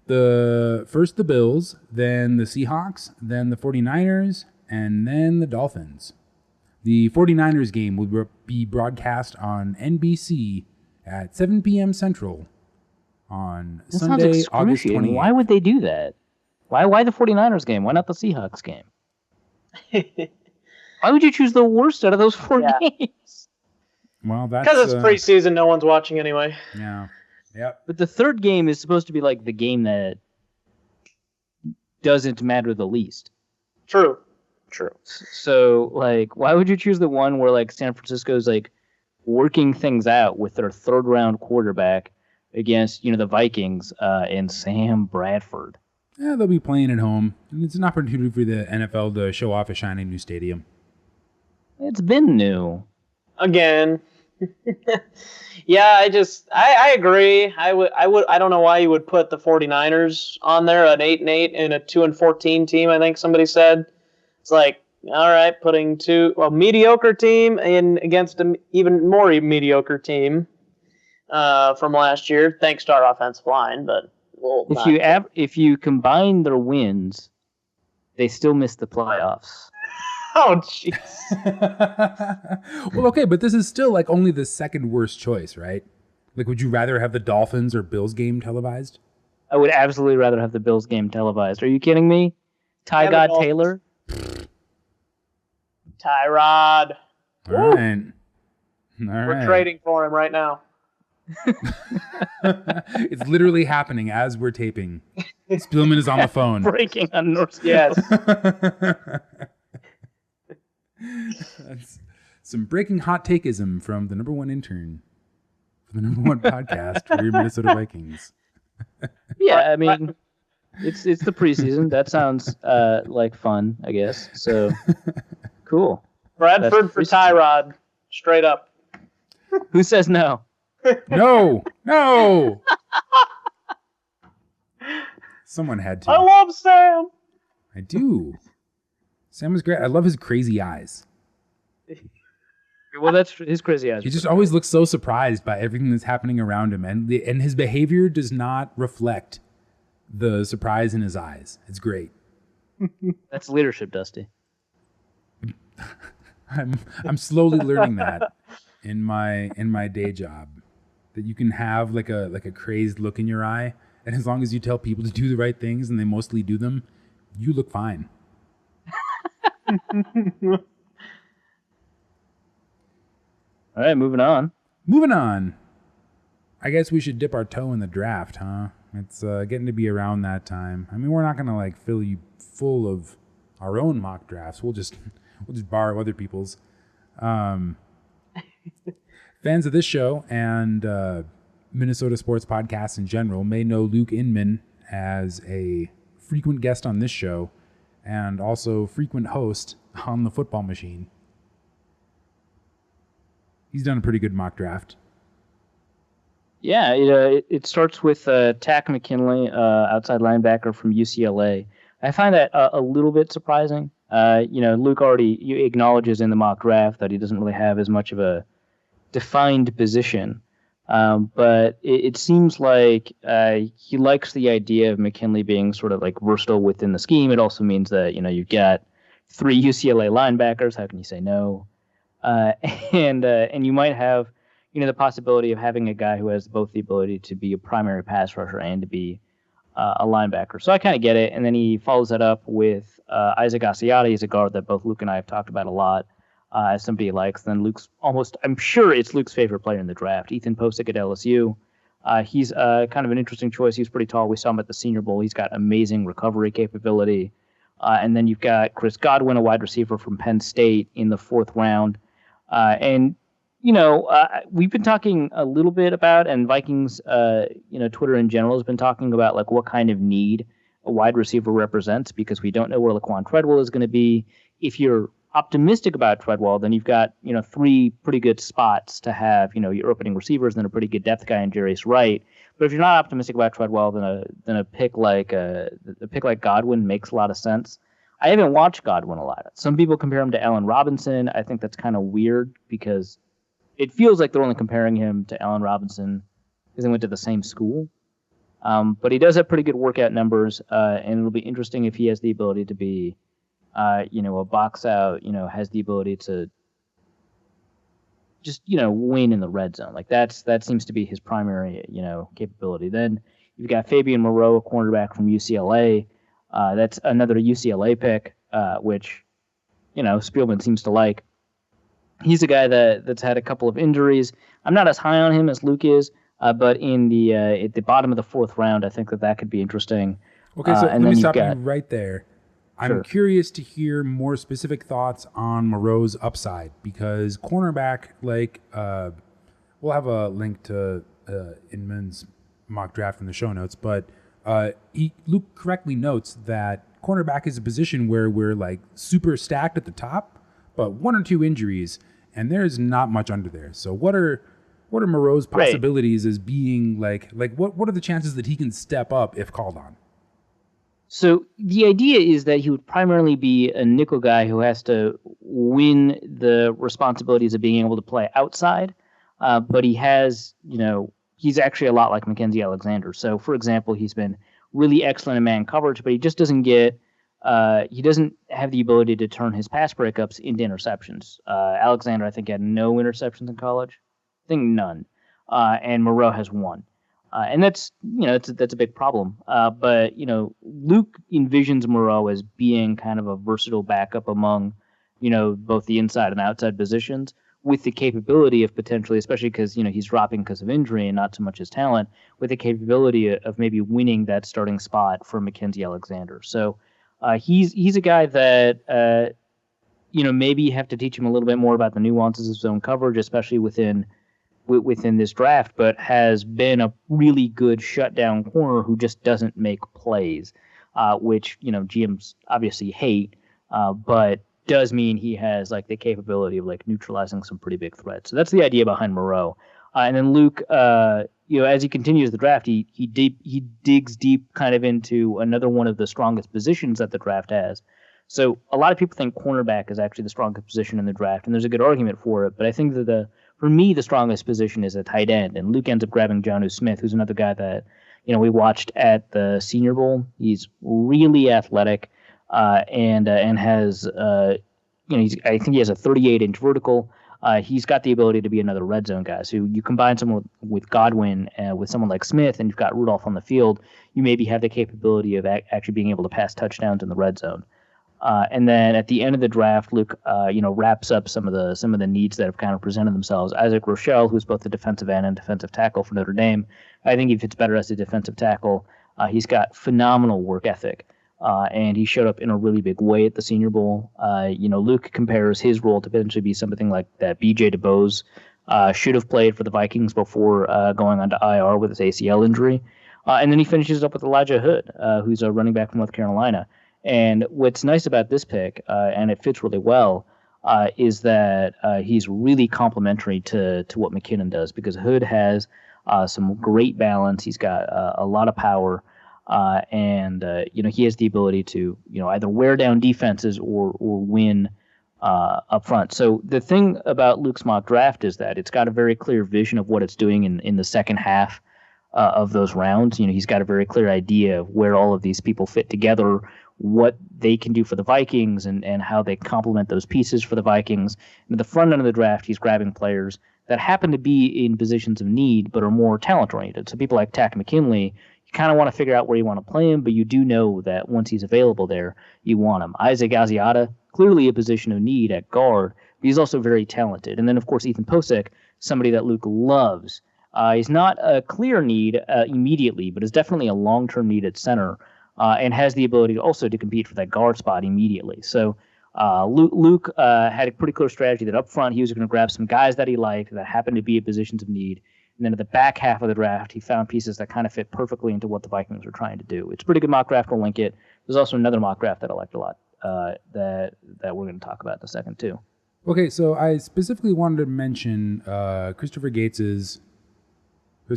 First the Bills, then the Seahawks, then the 49ers, and then the Dolphins. The 49ers game will be broadcast on NBC at 7 p.m. Central on Sunday, August 28th. Why would they do that? Why the 49ers game? Why not the Seahawks game? Why would you choose the worst out of those 4 games? Well, that's... Because it's preseason, no one's watching anyway. Yeah. Yep. But the third game is supposed to be like the game that doesn't matter the least. True. So, like, why would you choose the one where, like, San Francisco's, like, working things out with their third-round quarterback against, the Vikings and Sam Bradford? Yeah, they'll be playing at home. And it's an opportunity for the NFL to show off a shiny new stadium. It's been new. Again. Yeah, I agree. I don't know why you would put the 49ers on there, an 8-8 and a 2-14 team, I think somebody said. It's like, all right, putting a mediocre team against an even more mediocre team from last year, thanks to our offensive line. But if you combine their wins, they still miss the playoffs. Oh, jeez. Well, okay, but this is still like only the second worst choice, right? Like, would you rather have the Dolphins or Bills game televised? I would absolutely rather have the Bills game televised. Are you kidding me? Tyrod Taylor? Tyrod. All right. We're trading for him right now. It's literally happening as we're taping. Spillman is on the phone. Breaking on North. Yes. That's some breaking hot takeism from the number one intern for the number one podcast for your Minnesota Vikings. Yeah, I mean, it's the preseason. That sounds like fun, I guess. So cool. Bradford for Tyrod, straight up. Who says no? No. Someone had to. I love Sam. I do. Sam was great. I love his crazy eyes. Well, that's his crazy eyes. He just always looks so surprised by everything that's happening around him, and his behavior does not reflect the surprise in his eyes. It's great. That's leadership, Dusty. I'm slowly learning that in my day job, that you can have like a crazed look in your eye, and as long as you tell people to do the right things and they mostly do them, you look fine. All right, moving on. I guess we should dip our toe in the draft, huh? It's getting to be around that time. I mean, we're not gonna like fill you full of our own mock drafts. We'll just borrow other people's. Fans of this show and Minnesota sports podcasts in general may know Luke Inman as a frequent guest on this show and also frequent host on the Football Machine. He's done a pretty good mock draft. Yeah, it starts with Tack McKinley, outside linebacker from UCLA. I find that a little bit surprising. Luke already acknowledges in the mock draft that he doesn't really have as much of a defined position. But it seems like he likes the idea of McKinley being sort of like versatile within the scheme. It also means that, you've got 3 UCLA linebackers. How can you say no? And you might have, the possibility of having a guy who has both the ability to be a primary pass rusher and to be a linebacker. So I kind of get it. And then he follows that up with Isaac Asiati as a guard that both Luke and I have talked about a lot. As somebody he likes. Then I'm sure it's Luke's favorite player in the draft, Ethan Posick at LSU. He's kind of an interesting choice. He's pretty tall. We saw him at the Senior Bowl. He's got amazing recovery capability. And then you've got Chris Godwin, a wide receiver from Penn State in the 4th round. And we've been talking a little bit about, and Vikings, Twitter in general has been talking about like what kind of need a wide receiver represents, because we don't know where Laquan Treadwell is going to be. If you're optimistic about Treadwell, then you've got, three pretty good spots to have, your opening receivers, then a pretty good depth guy in Jarius Wright. But if you're not optimistic about Treadwell, then a pick like Godwin makes a lot of sense. I haven't watched Godwin a lot. Some people compare him to Allen Robinson. I think that's kind of weird because it feels like they're only comparing him to Allen Robinson because they went to the same school. But he does have pretty good workout numbers, and it'll be interesting if he has the ability to be, a box out, has the ability to just, win in the red zone. Like that seems to be his primary, capability. Then you've got Fabian Moreau, a cornerback from UCLA. That's another UCLA pick, which, Spielman seems to like. He's a guy that's had a couple of injuries. I'm not as high on him as Luke is, but at the bottom of the fourth round, I think that could be interesting. Okay, so let me stop you right there. I'm curious to hear more specific thoughts on Moreau's upside, because cornerback, we'll have a link to Inman's mock draft in the show notes, but Luke correctly notes that cornerback is a position where we're like super stacked at the top, but one or two injuries, and there's not much under there. So what are Moreau's possibilities as being like what are the chances that he can step up if called on? So the idea is that he would primarily be a nickel guy who has to win the responsibilities of being able to play outside, but he has, he's actually a lot like Mackenzie Alexander. So, for example, he's been really excellent in man coverage, but he just doesn't he doesn't have the ability to turn his pass breakups into interceptions. Alexander, I think, had no interceptions in college. I think none. And Moreau has one. And that's a big problem. But Luke envisions Moreau as being kind of a versatile backup among, both the inside and outside positions, with the capability of potentially, especially because, he's dropping because of injury and not so much his talent, with the capability of maybe winning that starting spot for Mackenzie Alexander. So he's a guy that, maybe you have to teach him a little bit more about the nuances of zone coverage, especially within this draft, but has been a really good shutdown corner who just doesn't make plays, which, GMs obviously hate, but does mean he has like the capability of like neutralizing some pretty big threats. So that's the idea behind Moreau. And then Luke, as he continues the draft, he digs deep kind of into another one of the strongest positions that the draft has. So a lot of people think cornerback is actually the strongest position in the draft, and there's a good argument for it. But I think that for me, the strongest position is a tight end, and Luke ends up grabbing Jonnu Smith, who's another guy that we watched at the Senior Bowl. He's really athletic, and has I think he has a 38-inch vertical. He's got the ability to be another red zone guy. So you combine someone with Godwin with someone like Smith, and you've got Rudolph on the field. You maybe have the capability of actually being able to pass touchdowns in the red zone. And then at the end of the draft, Luke, wraps up some of the needs that have kind of presented themselves. Isaac Rochelle, who's both the defensive end and defensive tackle for Notre Dame, I think he fits better as a defensive tackle. He's got phenomenal work ethic, and he showed up in a really big way at the Senior Bowl. Luke compares his role to potentially be something like that B.J. DeBose should have played for the Vikings before going on to IR with his ACL injury. And then he finishes up with Elijah Hood, who's a running back from North Carolina. And what's nice about this pick, and it fits really well, is that he's really complementary to what McKinnon does, because Hood has some great balance. He's got a lot of power, and he has the ability to either wear down defenses or win up front. So the thing about Luke's mock draft is that it's got a very clear vision of what it's doing in the second half of those rounds. He's got a very clear idea of where all of these people fit together, what they can do for the Vikings, and how they complement those pieces for the Vikings. And at the front end of the draft, he's grabbing players that happen to be in positions of need but are more talent-oriented. So people like Takk McKinley, you kind of want to figure out where you want to play him, but you do know that once he's available there, you want him. Isaac Asiata, clearly a position of need at guard, but he's also very talented. And then, of course, Ethan Posick, somebody that Luke loves. He's not a clear need immediately, but is definitely a long-term need at center. And has the ability also to compete for that guard spot immediately. So Luke had a pretty clear strategy that up front he was going to grab some guys that he liked that happened to be in positions of need. And then at the back half of the draft, he found pieces that kind of fit perfectly into what the Vikings were trying to do. It's a pretty good mock draft. We'll link it. There's also another mock draft that I liked a lot that we're going to talk about in a second, too. Okay, so I specifically wanted to mention Chris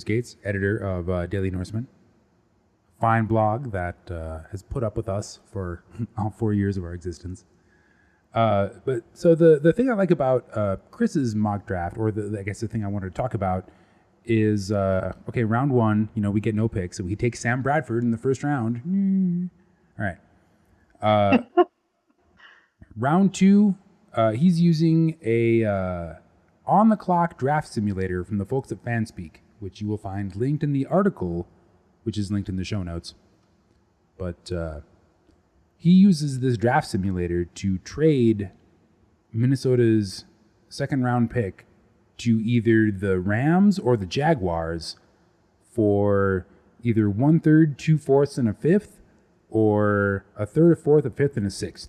Gates, editor of Daily Norseman. Fine blog that has put up with us for all 4 years of our existence. But so the thing I like about Chris's mock draft, or I guess the thing I wanted to talk about, is okay. Round one, we get no picks, so we take Sam Bradford in the first round. All right. Round two, he's using a on the clock draft simulator from the folks at Fanspeak, which you will find linked in the article, which is linked in the show notes. But he uses this draft simulator to trade Minnesota's second round pick to either the Rams or the Jaguars for either 1/3, 2/4, and a 5th, or a 1/3, a 4th, a 5th, and a 6th.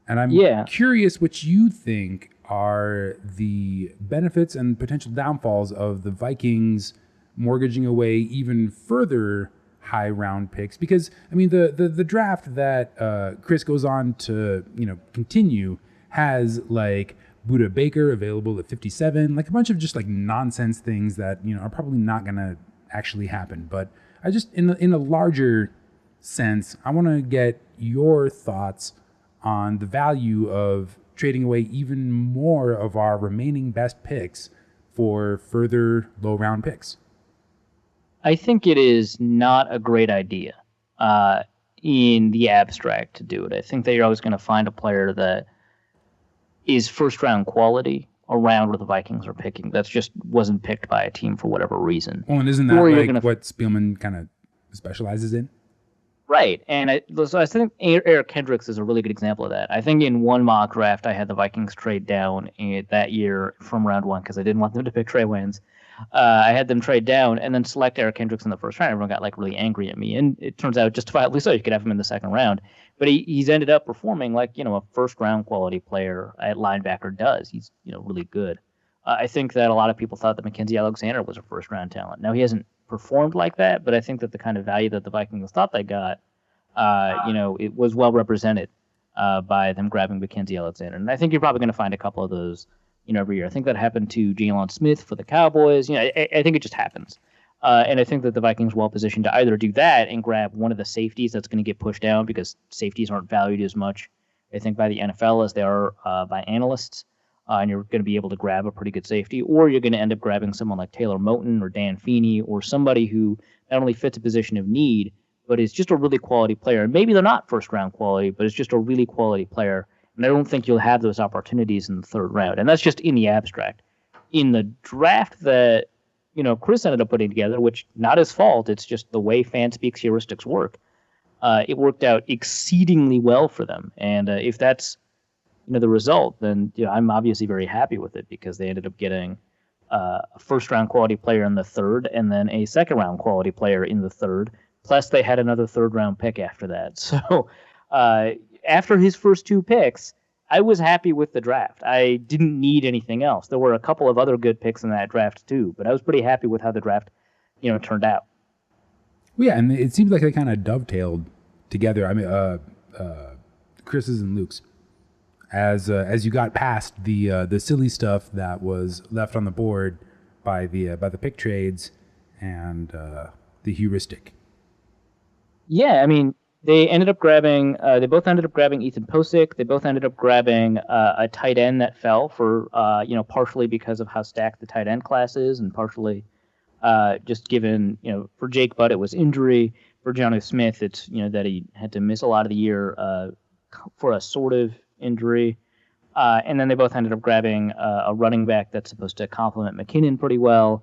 And I'm curious what you think are the benefits and potential downfalls of the Vikings mortgaging away even further high round picks, because I mean the draft that Chris goes on to continue has like Buda Baker available at 57, like a bunch of just like nonsense things that are probably not gonna actually happen. But I just in a larger sense, I want to get your thoughts on the value of trading away even more of our remaining best picks for further low round picks. I think it is not a great idea in the abstract to do it. I think that you're always going to find a player that is first-round quality around where the Vikings are picking. That's just wasn't picked by a team for whatever reason. Well, and isn't that like what Spielman kind of specializes in? Right, and so I think Eric Kendricks is a really good example of that. I think in one mock draft, I had the Vikings trade down that year from round one because I didn't want them to pick Trey Waynes. I had them trade down and then select Eric Kendricks in the first round. Everyone got like really angry at me, and it turns out justifiably so. You could have him in the second round, but he's ended up performing like a first round quality player at linebacker does. He's really good. I think that a lot of people thought that Mackenzie Alexander was a first round talent. Now he hasn't performed like that, but I think that the kind of value that the Vikings thought they got, it was well represented by them grabbing Mackenzie Alexander, and I think you're probably going to find a couple of those. Every year. I think that happened to Jalen Smith for the Cowboys. I think it just happens. And I think that the Vikings are well positioned to either do that and grab one of the safeties that's going to get pushed down because safeties aren't valued as much, I think, by the NFL as they are by analysts. And you're going to be able to grab a pretty good safety, or you're going to end up grabbing someone like Taylor Moton or Dan Feeney or somebody who not only fits a position of need, but is just a really quality player. And maybe they're not first round quality, but it's just a really quality player. And I don't think you'll have those opportunities in the third round. And that's just in the abstract. In the draft that, Chris ended up putting together, which not his fault, it's just the way Fanspeak's heuristics work. It worked out exceedingly well for them. And if that's, the result, then I'm obviously very happy with it because they ended up getting a first-round quality player in the third and then a second-round quality player in the third. Plus, they had another third-round pick after that. So, after his first two picks, I was happy with the draft. I didn't need anything else. There were a couple of other good picks in that draft too, but I was pretty happy with how the draft, turned out. Well, yeah, and it seems like they kind of dovetailed together. I mean, Chris's and Luke's, as you got past the silly stuff that was left on the board by the pick trades and the heuristic. Yeah, I mean. They ended up grabbing. They both ended up grabbing Ethan Posick. They both ended up grabbing a tight end that fell for, partially because of how stacked the tight end class is, and partially just given, for Jake Butt it was injury. For Jonnu Smith, it's that he had to miss a lot of the year for a sort of injury, and then they both ended up grabbing a running back that's supposed to complement McKinnon pretty well.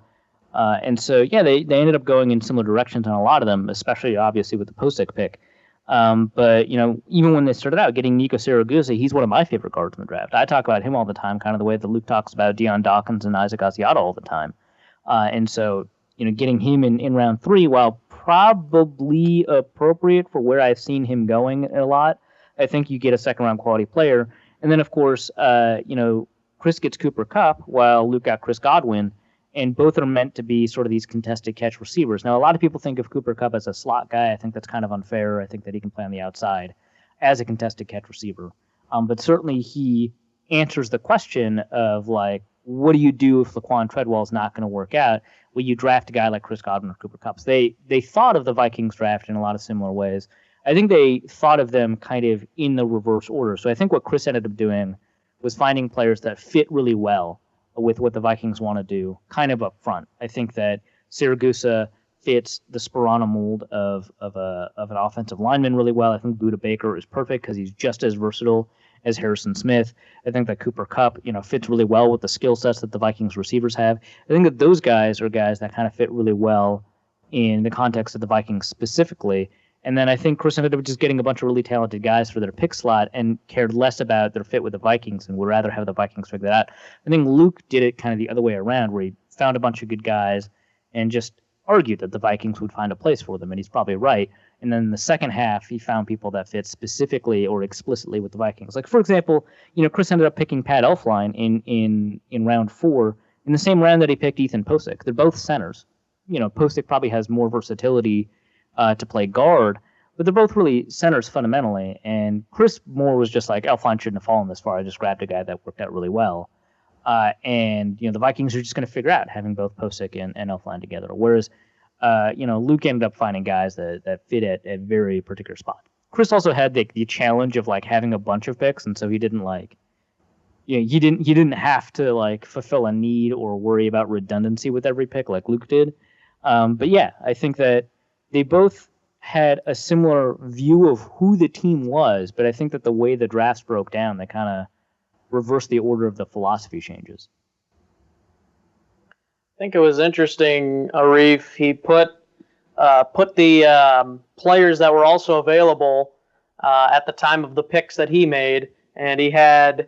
And so they ended up going in similar directions on a lot of them, especially obviously with the Posick pick. But even when they started out getting Nico Siragusa, he's one of my favorite guards in the draft. I talk about him all the time, kind of the way that Luke talks about Deion Dawkins and Isaac Asiata all the time. And so, getting him in round 3, while probably appropriate for where I've seen him going a lot, I think you get a second-round quality player. And then, of course, Chris gets Cooper Kupp while Luke got Chris Godwin, and both are meant to be sort of these contested catch receivers. Now, a lot of people think of Cooper Kupp as a slot guy. I think that's kind of unfair. I think that he can play on the outside as a contested catch receiver. But certainly he answers the question of, like, what do you do if Laquan Treadwell is not going to work out? Well, you draft a guy like Chris Godwin or Cooper Kupp. So they thought of the Vikings draft in a lot of similar ways. I think they thought of them kind of in the reverse order. So I think what Chris ended up doing was finding players that fit really well with what the Vikings want to do, kind of up front. I think that Siragusa fits the Sperano mold of an offensive lineman really well. I think Budda Baker is perfect because he's just as versatile as Harrison Smith. I think that Cooper Kupp, fits really well with the skill sets that the Vikings receivers have. I think that those guys are guys that kind of fit really well in the context of the Vikings specifically. And then I think Chris ended up just getting a bunch of really talented guys for their pick slot and cared less about their fit with the Vikings and would rather have the Vikings figure that out. I think Luke did it kind of the other way around, where he found a bunch of good guys and just argued that the Vikings would find a place for them, and he's probably right. And then in the second half, he found people that fit specifically or explicitly with the Vikings. Like, for example, Chris ended up picking Pat Elflein in round 4, in the same round that he picked Ethan Posick. They're both centers. Posick probably has more versatility to play guard, but they're both really centers fundamentally. And Chris Moore was just like, Elflein shouldn't have fallen this far. I just grabbed a guy that worked out really well. And the Vikings are just going to figure out having both Posick and Elflein together. Whereas, Luke ended up finding guys that fit at very particular spot. Chris also had the challenge of like having a bunch of picks, and so he didn't he didn't have to fulfill a need or worry about redundancy with every pick like Luke did. But yeah, I think that they both had a similar view of who the team was, but I think that the way the drafts broke down, they kind of reversed the order of the philosophy changes. I think it was interesting, Arif. He put the players that were also available at the time of the picks that he made, and he had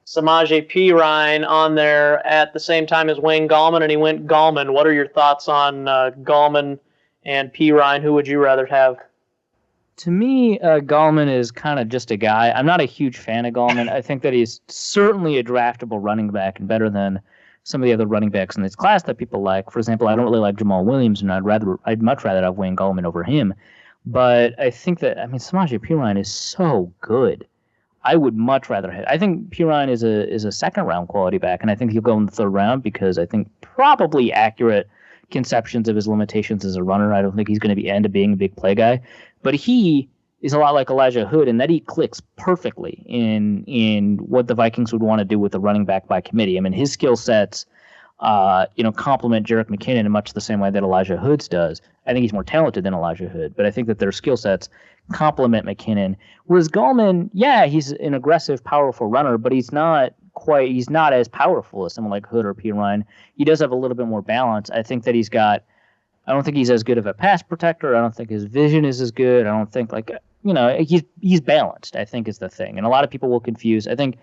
Samaje Perine on there at the same time as Wayne Gallman, and he went Gallman. What are your thoughts on Gallman and Perine? Who would you rather have? To me, Gallman is kind of just a guy. I'm not a huge fan of Gallman. I think that he's certainly a draftable running back and better than some of the other running backs in this class that people like. For example, I don't really like Jamal Williams, and I'd much rather have Wayne Gallman over him. But I think that, Samaje Perine is so good. I would much rather have. I think Perine is a second-round quality back, and I think he'll go in the third round because I think probably accurate conceptions of his limitations as a runner. I don't think he's going to end up being a big play guy. But he is a lot like Elijah Hood in that he clicks perfectly in what the Vikings would want to do with a running back by committee. His skill sets, complement Jerick McKinnon in much the same way that Elijah Hood's does. I think he's more talented than Elijah Hood, but I think that their skill sets complement McKinnon. Whereas Gallman, yeah, he's an aggressive, powerful runner, but he's not as powerful as someone like Hood or Perine. He does have a little bit more balance. I think that I don't think he's as good of a pass protector. I don't think his vision is as good. I don't think he's balanced, I think, is the thing. And a lot of people will confuse. I think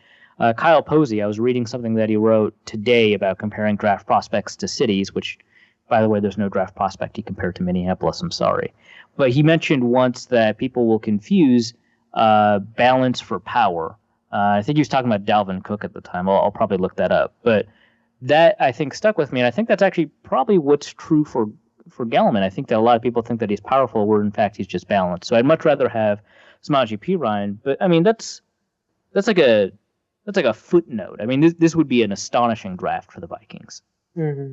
Kyle Posey, I was reading something that he wrote today about comparing draft prospects to cities, which, by the way, there's no draft prospect he compared to Minneapolis. I'm sorry. But he mentioned once that people will confuse balance for power. I think he was talking about Dalvin Cook at the time. I'll probably look that up. But that, I think, stuck with me. And I think that's actually probably what's true for Gallman. I think that a lot of people think that he's powerful, where in fact he's just balanced. So I'd much rather have Samaje Perine. But that's like a footnote. This would be an astonishing draft for the Vikings. Mm-hmm.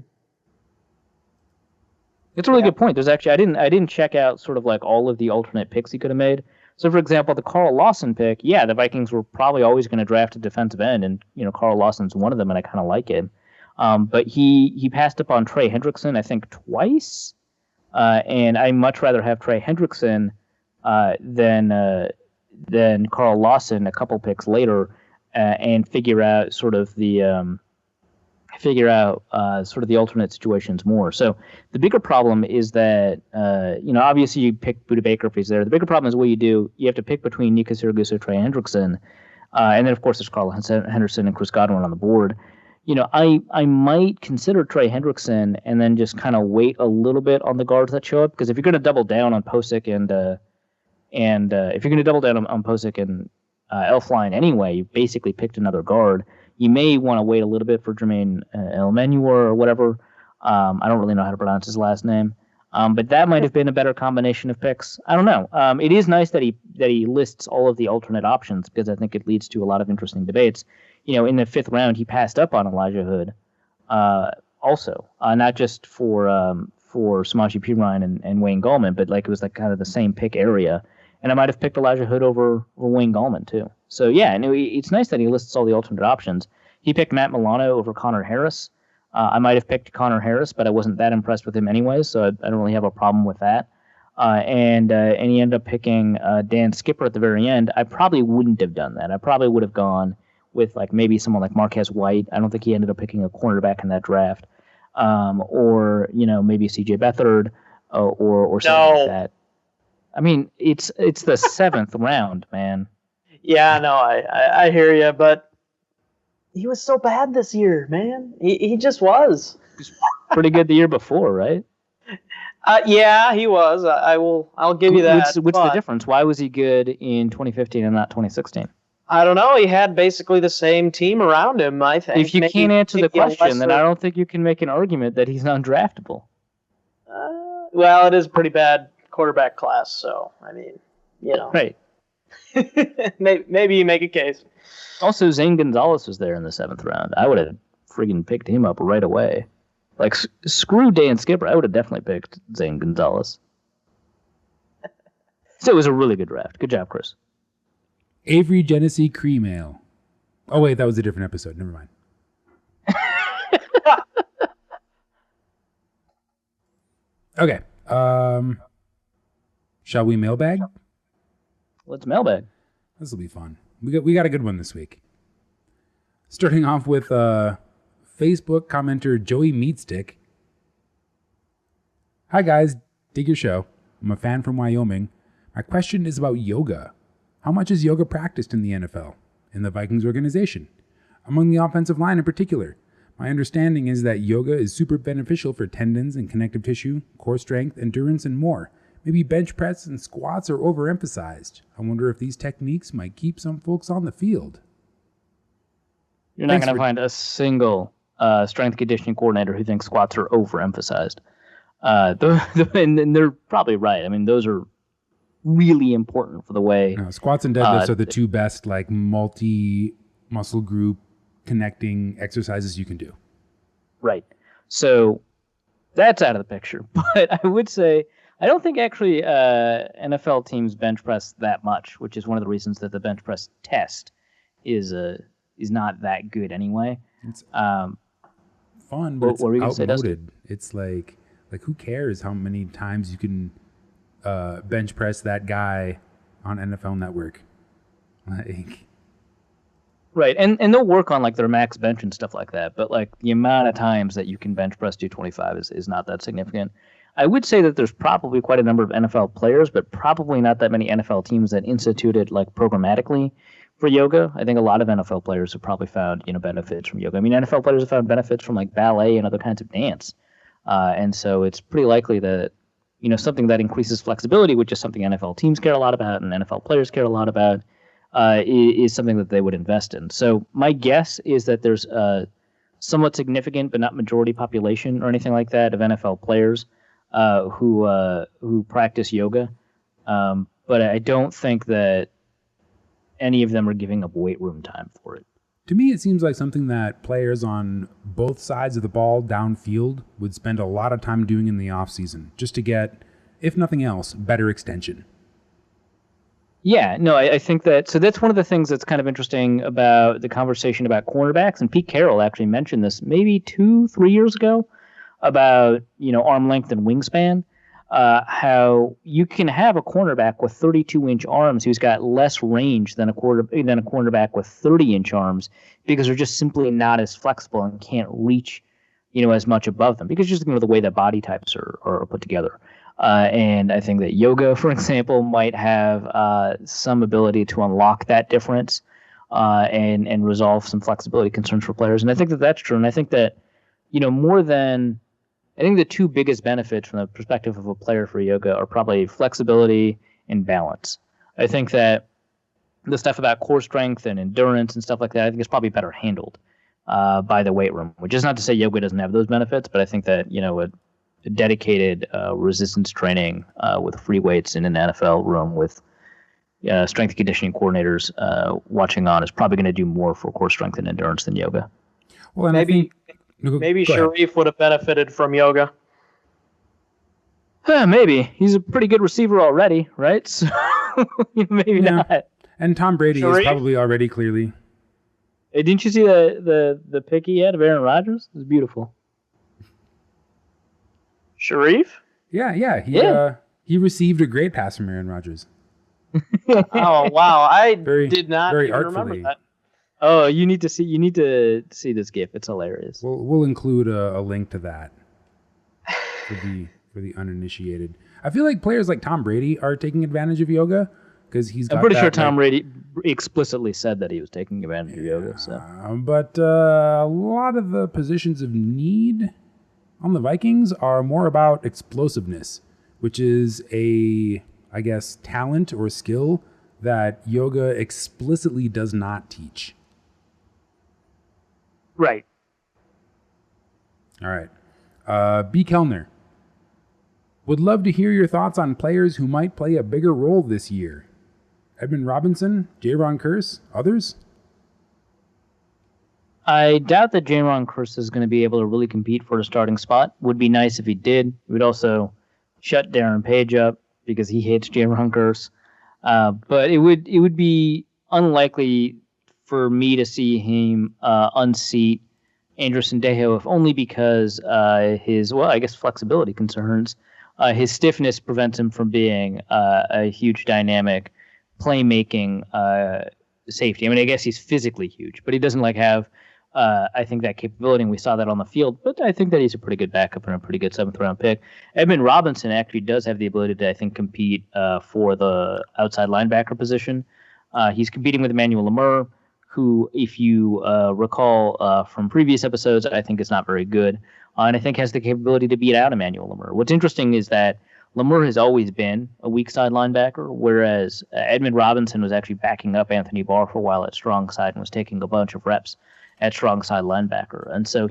It's a really good point. There's actually I didn't check out sort of like all of the alternate picks he could have made. So for example, the Carl Lawson pick, yeah, the Vikings were probably always going to draft a defensive end, and Carl Lawson's one of them, and I kind of like him. But he passed up on Trey Hendrickson, I think, twice. And I much rather have Trey Hendrickson than Carl Lawson a couple picks later, and figure out sort of the alternate situations more. So the bigger problem is that obviously you pick Budda Baker if he's there. The bigger problem is what you have to pick between Nika Siragusa and Trey Hendrickson, and then of course there's Carl Henderson and Chris Godwin on the board. I might consider Trey Hendrickson and then just kind of wait a little bit on the guards that show up, because if you're going to double down on Posick and if you're going to double down on Posick Elfline anyway, you basically picked another guard. You may want to wait a little bit for Jermaine Elmenure or whatever. I don't really know how to pronounce his last name. But that might have been a better combination of picks. I don't know. It is nice that he lists all of the alternate options because I think it leads to a lot of interesting debates. In the 5th round, he passed up on Elijah Hood, also not just for Samaje Perine and Wayne Gallman, but like it was like kind of the same pick area. And I might have picked Elijah Hood over Wayne Gallman too. So yeah, and it's nice that he lists all the alternate options. He picked Matt Milano over Connor Harris. I might have picked Connor Harris, but I wasn't that impressed with him anyway, so I don't really have a problem with that. And he ended up picking Dan Skipper at the very end. I probably wouldn't have done that. I probably would have gone with like maybe someone like Marquez White. I don't think he ended up picking a cornerback in that draft. Or maybe C.J. Beathard or something like that. I mean, it's the 7th round, man. Yeah, no, I hear you, but he was so bad this year, man. He just was. He was pretty good the year before, right? Yeah, he was. I'll give you that. What's the difference? Why was he good in 2015 and not 2016? I don't know. He had basically the same team around him, I think. If you can't answer the question, then I don't think you can make an argument that he's undraftable. Well, it is a pretty bad quarterback class, so, I mean, Right. Maybe you make a case. Also, Zane Gonzalez was there in the 7th round. I would have friggin' picked him up right away. Like, screw Dan Skipper. I would have definitely picked Zane Gonzalez. So it was a really good draft. Good job, Chris. Avery Genesee Cream Ale. Oh, wait, that was a different episode. Never mind. Okay. Shall we mailbag? Let's mailbag. This will be fun. We got a good one this week. Starting off with Facebook commenter Joey Meatstick. Hi guys, dig your show. I'm a fan from Wyoming. My question is about yoga. How much is yoga practiced in the NFL, in the Vikings organization, among the offensive line in particular? My understanding is that yoga is super beneficial for tendons and connective tissue, core strength, endurance, and more. Maybe bench press and squats are overemphasized. I wonder if these techniques might keep some folks on the field. You're not going to find a single strength conditioning coordinator who thinks squats are overemphasized. And they're probably right. I mean, those are really important for the way... No, squats and deadlifts are the two best like multi-muscle group connecting exercises you can do. Right. So that's out of the picture. But I would say... I don't think actually NFL teams bench press that much, which is one of the reasons that the bench press test is not that good anyway. It's fun, but it's outmoded. It's like who cares how many times you can bench press that guy on NFL Network? Like, right, and they'll work on like their max bench and stuff like that, but like the amount of times that you can bench press 225 is not that significant. I would say that there's probably quite a number of NFL players, but probably not that many NFL teams that instituted like programmatically for yoga. I think a lot of NFL players have probably found benefits from yoga. I mean, NFL players have found benefits from like ballet and other kinds of dance, and so it's pretty likely that something that increases flexibility, which is something NFL teams care a lot about and NFL players care a lot about, is something that they would invest in. So my guess is that there's a somewhat significant but not majority population or anything like that of NFL players who practice yoga, but I don't think that any of them are giving up weight room time for it. To me, it seems like something that players on both sides of the ball downfield would spend a lot of time doing in the off season, just to get, if nothing else, better extension. Yeah, no, I think that, so that's one of the things that's kind of interesting about the conversation about cornerbacks, and Pete Carroll actually mentioned this maybe 2-3 years ago, about arm length and wingspan, how you can have a cornerback with 32-inch arms who's got less range than a cornerback with 30-inch arms because they're just simply not as flexible and can't reach as much above them because just the way that body types are put together. And I think that yoga, for example, might have some ability to unlock that difference and resolve some flexibility concerns for players. And I think that that's true. And I think that I think the two biggest benefits from the perspective of a player for yoga are probably flexibility and balance. I think that the stuff about core strength and endurance and stuff like that, I think is probably better handled by the weight room. Which is not to say yoga doesn't have those benefits, but I think that a dedicated resistance training with free weights in an NFL room with strength and conditioning coordinators watching on is probably going to do more for core strength and endurance than yoga. Well, and maybe Sharif would have benefited from yoga. Maybe. He's a pretty good receiver already, right? So maybe not. And Tom Brady Sharif? is probably already clearly. Hey, didn't you see the pic he had of Aaron Rodgers? It was beautiful. Sharif? Yeah. He received a great pass from Aaron Rodgers. Oh wow! I Very, did not very even artfully. remember that. Oh, you need to see this GIF. It's hilarious. We'll include a link to that for the uninitiated. I feel like players like Tom Brady are taking advantage of yoga because he's. I'm pretty sure Tom Brady explicitly said that he was taking advantage of yoga. So, but a lot of the positions of need on the Vikings are more about explosiveness, which is I guess, talent or skill that yoga explicitly does not teach. right. All right. B. Kellner. Would love to hear your thoughts on players who might play a bigger role this year. Edmund Robinson, J-Ron Curse, others? I doubt that J-Ron Curse is going to be able to really compete for a starting spot. Would be nice if he did. It would also shut Darren Page up because he hates J-Ron Curse. But it would be unlikely for me to see him unseat Andrew Sendejo, if only because his flexibility concerns. His stiffness prevents him from being a huge dynamic playmaking safety. I mean, I guess he's physically huge, but he doesn't have I think that capability, and we saw that on the field. But I think that he's a pretty good backup and a pretty good 7th-round pick. Edmund Robinson actually does have the ability to, I think, compete for the outside linebacker position. He's competing with Emmanuel Lemur, who, if you recall from previous episodes, I think is not very good, and I think has the capability to beat out Emmanuel Lemur. What's interesting is that Lemur has always been a weak side linebacker, whereas Edmund Robinson was actually backing up Anthony Barr for a while at strong side and was taking a bunch of reps at strong side linebacker. And so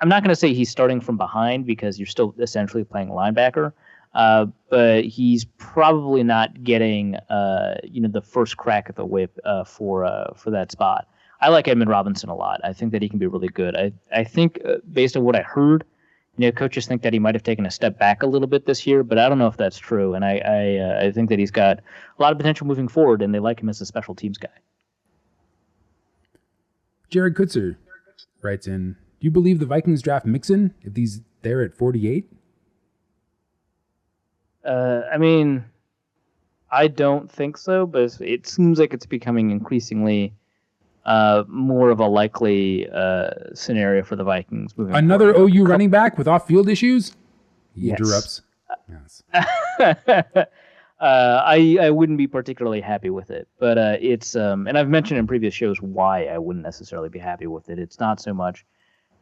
I'm not going to say he's starting from behind because you're still essentially playing linebacker, but he's probably not getting the first crack at the whip for that spot. I like Edmund Robinson a lot. I think that he can be really good. I think based on what I heard, coaches think that he might have taken a step back a little bit this year, but I don't know if that's true. And I think that he's got a lot of potential moving forward, and they like him as a special teams guy. Jared Kutzer writes in, do you believe the Vikings draft Mixon if he's there at 48? I mean, I don't think so, but it seems like it's becoming increasingly more of a likely scenario for the Vikings moving Another forward. OU running back with off-field issues? He Yes. interrupts. Yes. I wouldn't be particularly happy with it, but it's and I've mentioned in previous shows why I wouldn't necessarily be happy with it. It's not so much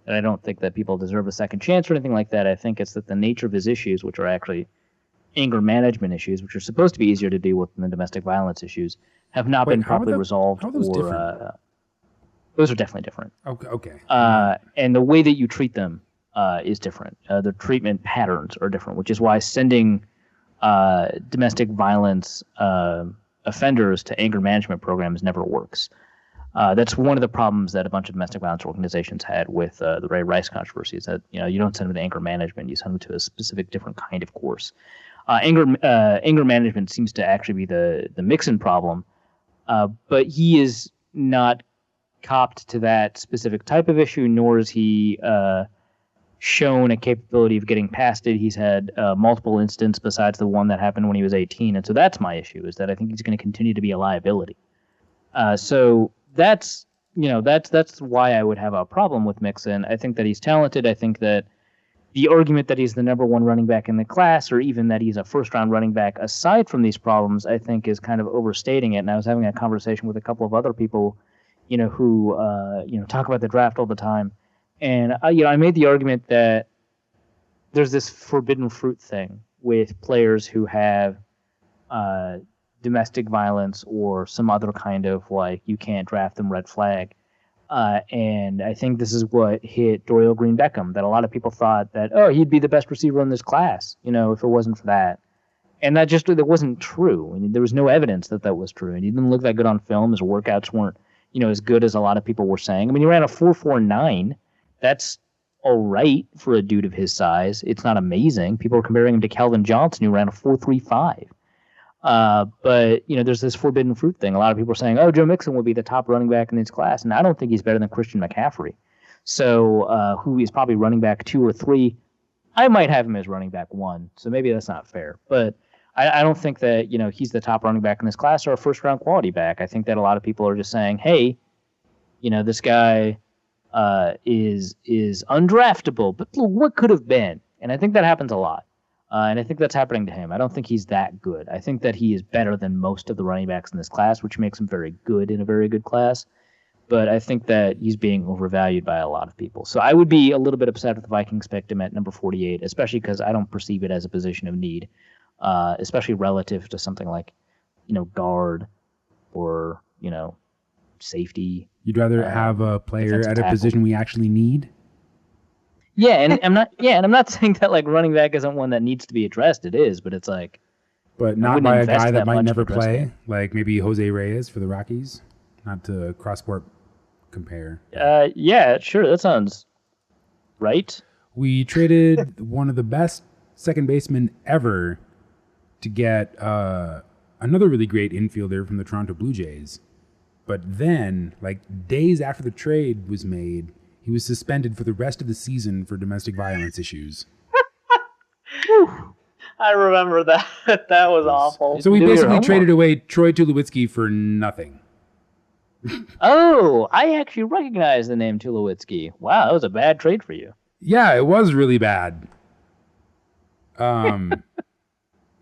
that I don't think that people deserve a second chance or anything like that. I think it's that the nature of his issues, which are actually anger management issues, which are supposed to be easier to deal with than the domestic violence issues, have not been properly resolved. How are those different? Those are definitely different. Okay. And the way that you treat them is different. The treatment patterns are different, which is why sending domestic violence offenders to anger management programs never works. That's one of the problems that a bunch of domestic violence organizations had with the Ray Rice controversy, is that you don't send them to anger management, you send them to a specific different kind of course. Anger management seems to actually be the Mixon problem, but he is not copped to that specific type of issue, nor is he shown a capability of getting past it. He's had multiple incidents besides the one that happened when he was 18, and so that's my issue, is that I think he's going to continue to be a liability. So that's why I would have a problem with Mixon. I think that he's talented. I think that the argument that he's the number one running back in the class, or even that he's a first-round running back, aside from these problems, I think is kind of overstating it. And I was having a conversation with a couple of other people, who talk about the draft all the time. And I made the argument that there's this forbidden fruit thing with players who have domestic violence or some other kind of like you can't draft them red flag. And I think this is what hit Dorial Green Beckham, that a lot of people thought that, oh, he'd be the best receiver in this class, if it wasn't for that. And that wasn't true. I mean, there was no evidence that was true. And he didn't look that good on film. His workouts weren't, as good as a lot of people were saying. I mean, he ran a 4.49. That's all right for a dude of his size. It's not amazing. People are comparing him to Calvin Johnson, who ran a 4.35. But, there's this forbidden fruit thing. A lot of people are saying, oh, Joe Mixon would be the top running back in this class. And I don't think he's better than Christian McCaffrey. So, who is probably running back 2 or 3. I might have him as running back 1. So maybe that's not fair. But I don't think that, he's the top running back in this class or a first-round quality back. I think that a lot of people are just saying, hey, this guy is undraftable, but what could have been? And I think that happens a lot. And I think that's happening to him. I don't think he's that good. I think that he is better than most of the running backs in this class, which makes him very good in a very good class. But I think that he's being overvalued by a lot of people. So I would be a little bit upset if the Vikings picked him at number 48, especially because I don't perceive it as a position of need, especially relative to something like, guard or, safety. You'd rather have a player at a position we actually need? Yeah, and I'm not saying that like running back isn't one that needs to be addressed. It is, but it's like, but not by a guy that might never play, like maybe Jose Reyes for the Rockies. Not to cross-sport compare. Yeah, sure, that sounds right. We traded one of the best second basemen ever to get another really great infielder from the Toronto Blue Jays. But then, like days after the trade was made, he was suspended for the rest of the season for domestic violence issues. I remember that. That was awful. So we basically traded away Troy Tulowitzki for nothing. Oh, I actually recognize the name Tulowitzki. Wow, that was a bad trade for you. Yeah, it was really bad. All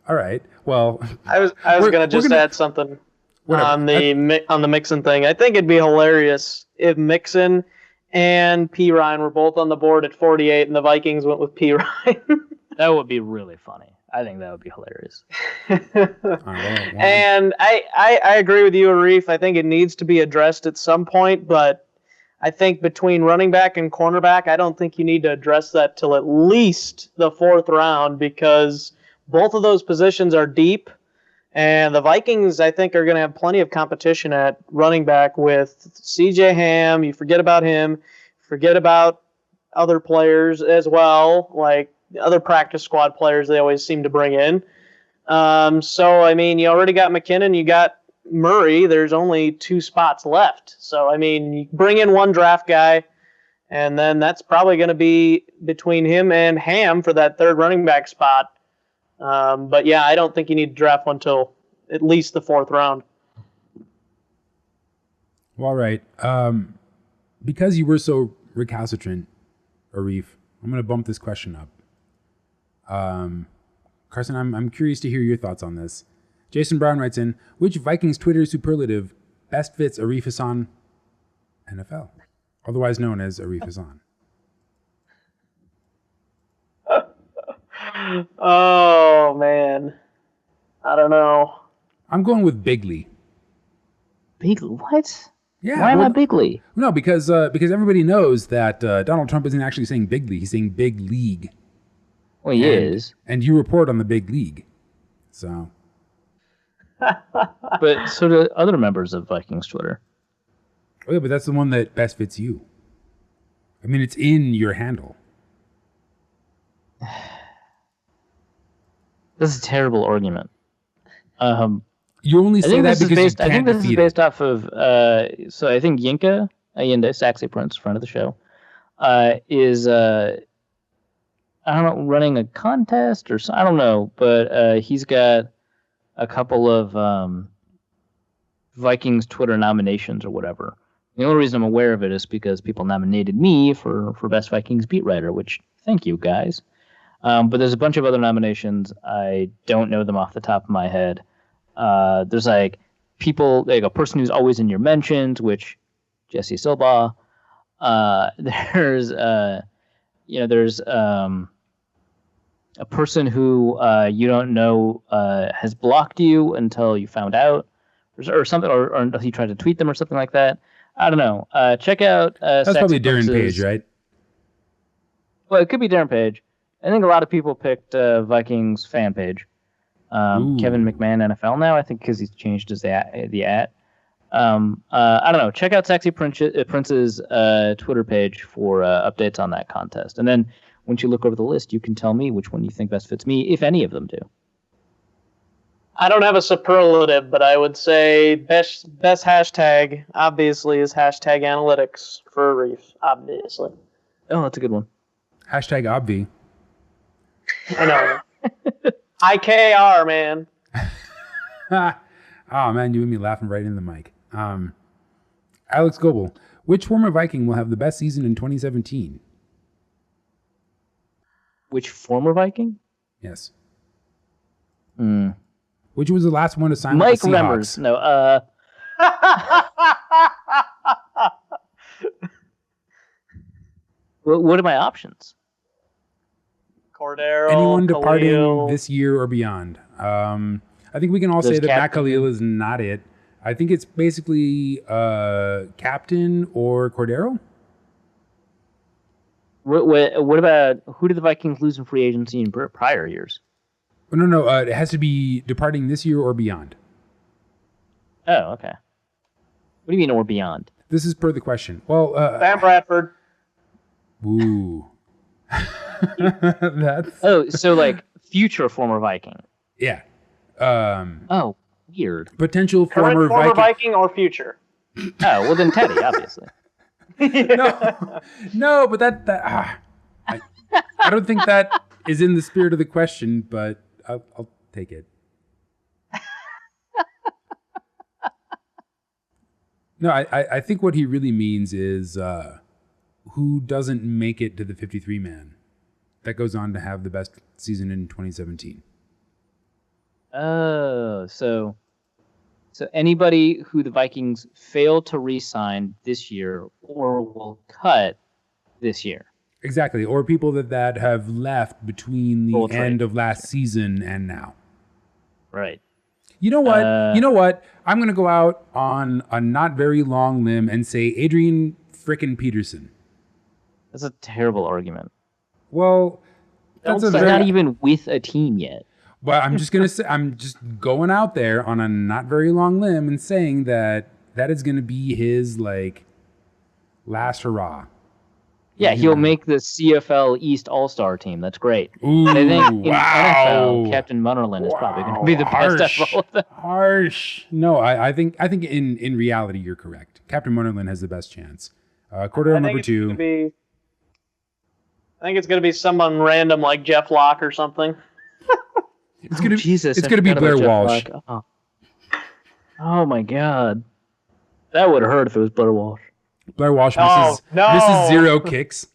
right. Well, I was going to add something on the Mixon thing. I think it'd be hilarious if Mixon and P. Ryan were both on the board at 48 and the Vikings went with P. Ryan. That would be really funny. I think that would be hilarious. And I agree with you, Arif. I think it needs to be addressed at some point, but I think between running back and cornerback, I don't think you need to address that till at least the 4th round because both of those positions are deep, and the Vikings, I think, are going to have plenty of competition at running back with C.J. Ham. You forget about him. Forget about other players as well, like other practice squad players they always seem to bring in. So, I mean, you already got McKinnon, you got Murray. There's only 2 spots left. So, I mean, you bring in one draft guy, and then that's probably going to be between him and Ham for that 3rd running back spot. But, yeah, I don't think you need to draft one till at least the 4th round. Well, all right. Because you were so recalcitrant, Arif, I'm going to bump this question up. Carson, I'm curious to hear your thoughts on this. Jason Brown writes in, which Vikings Twitter superlative best fits Arif Hassan NFL? Otherwise known as Arif Hassan. Oh, man. I don't know. I'm going with Bigley. Bigley? What? Yeah. Why am I Bigley? No, because everybody knows that Donald Trump isn't actually saying Bigley. He's saying Big League. Well, he is. And you report on the Big League. So. But so do other members of Vikings Twitter. Oh, yeah, but that's the one that best fits you. I mean, it's in your handle. This is a terrible argument. You only say that because you can't I think this is defeat based off of, so I think Yinka Allende, Saxy Prince, friend of the show, is, I don't know, running a contest or so, I don't know, but he's got a couple of Vikings Twitter nominations or whatever. The only reason I'm aware of it is because people nominated me for Best Vikings Beat Writer, which, thank you, guys. But there's a bunch of other nominations. I don't know them off the top of my head. There's like people, like a person who's always in your mentions, which Jesse Silba. There's a person who you don't know has blocked you until you found out, or something, or until you tried to tweet them or something like that. I don't know. Check out That's probably Darren Page, right? Well, it could be Darren Page. I think a lot of people picked Vikings fan page. Kevin McMahon NFL now, I think, because he's changed his the at. I don't know. Check out Sexy Prince's Twitter page for updates on that contest. And then once you look over the list, you can tell me which one you think best fits me, if any of them do. I don't have a superlative, but I would say best hashtag, obviously, is hashtag analytics for Arif, obviously. Oh, that's a good one. Hashtag obvi. I know. IKR, man. Oh, man, you and me laughing right in the mic. Alex Goebel, which former Viking will have the best season in 2017? Which former Viking? Yes. Which was the last one to sign Mike with the Remmers. Seahawks? No, what are my options? Cordero, Anyone departing Khalil. this year or beyond. I think we can all say that Matt Khalil is not it. I think it's basically Captain or Cordero. What about, who did the Vikings lose in free agency in prior years? Oh, no. It has to be departing this year or beyond. Oh, okay. What do you mean or beyond? This is per the question. Well, Sam Bradford. Ooh. That's... Oh, so like future former Viking. Yeah. Oh, weird. Potential Current former Viking or future? Oh, well then Teddy, obviously. No, but I don't think that is in the spirit of the question, but I'll take it. No, I think what he really means is who doesn't make it to the 53-man that goes on to have the best season in 2017. Oh, so anybody who the Vikings fail to re-sign this year or will cut this year. Exactly, or people that have left between the end of last season and now. Right. You know what? I'm going to go out on a not very long limb and say Adrian frickin' Peterson. That's a terrible argument. Well, that's not even with a team yet. But I'm just going to say, I'm just going out there on a not very long limb and saying that is going to be his, like, last hurrah. Yeah, he'll make the CFL East All-Star team. That's great. Ooh, and I think in NFL, Captain Munnerlin is probably going to be the best of all of them. Harsh. No, I think in reality you're correct. Captain Munnerlin has the best chance. Cordero number 2. I think it's going to be someone random like Jeff Locke or something. It's going to be Blair Walsh. Oh my God. That would hurt if it was Blair Walsh. Blair Walsh misses 0 kicks.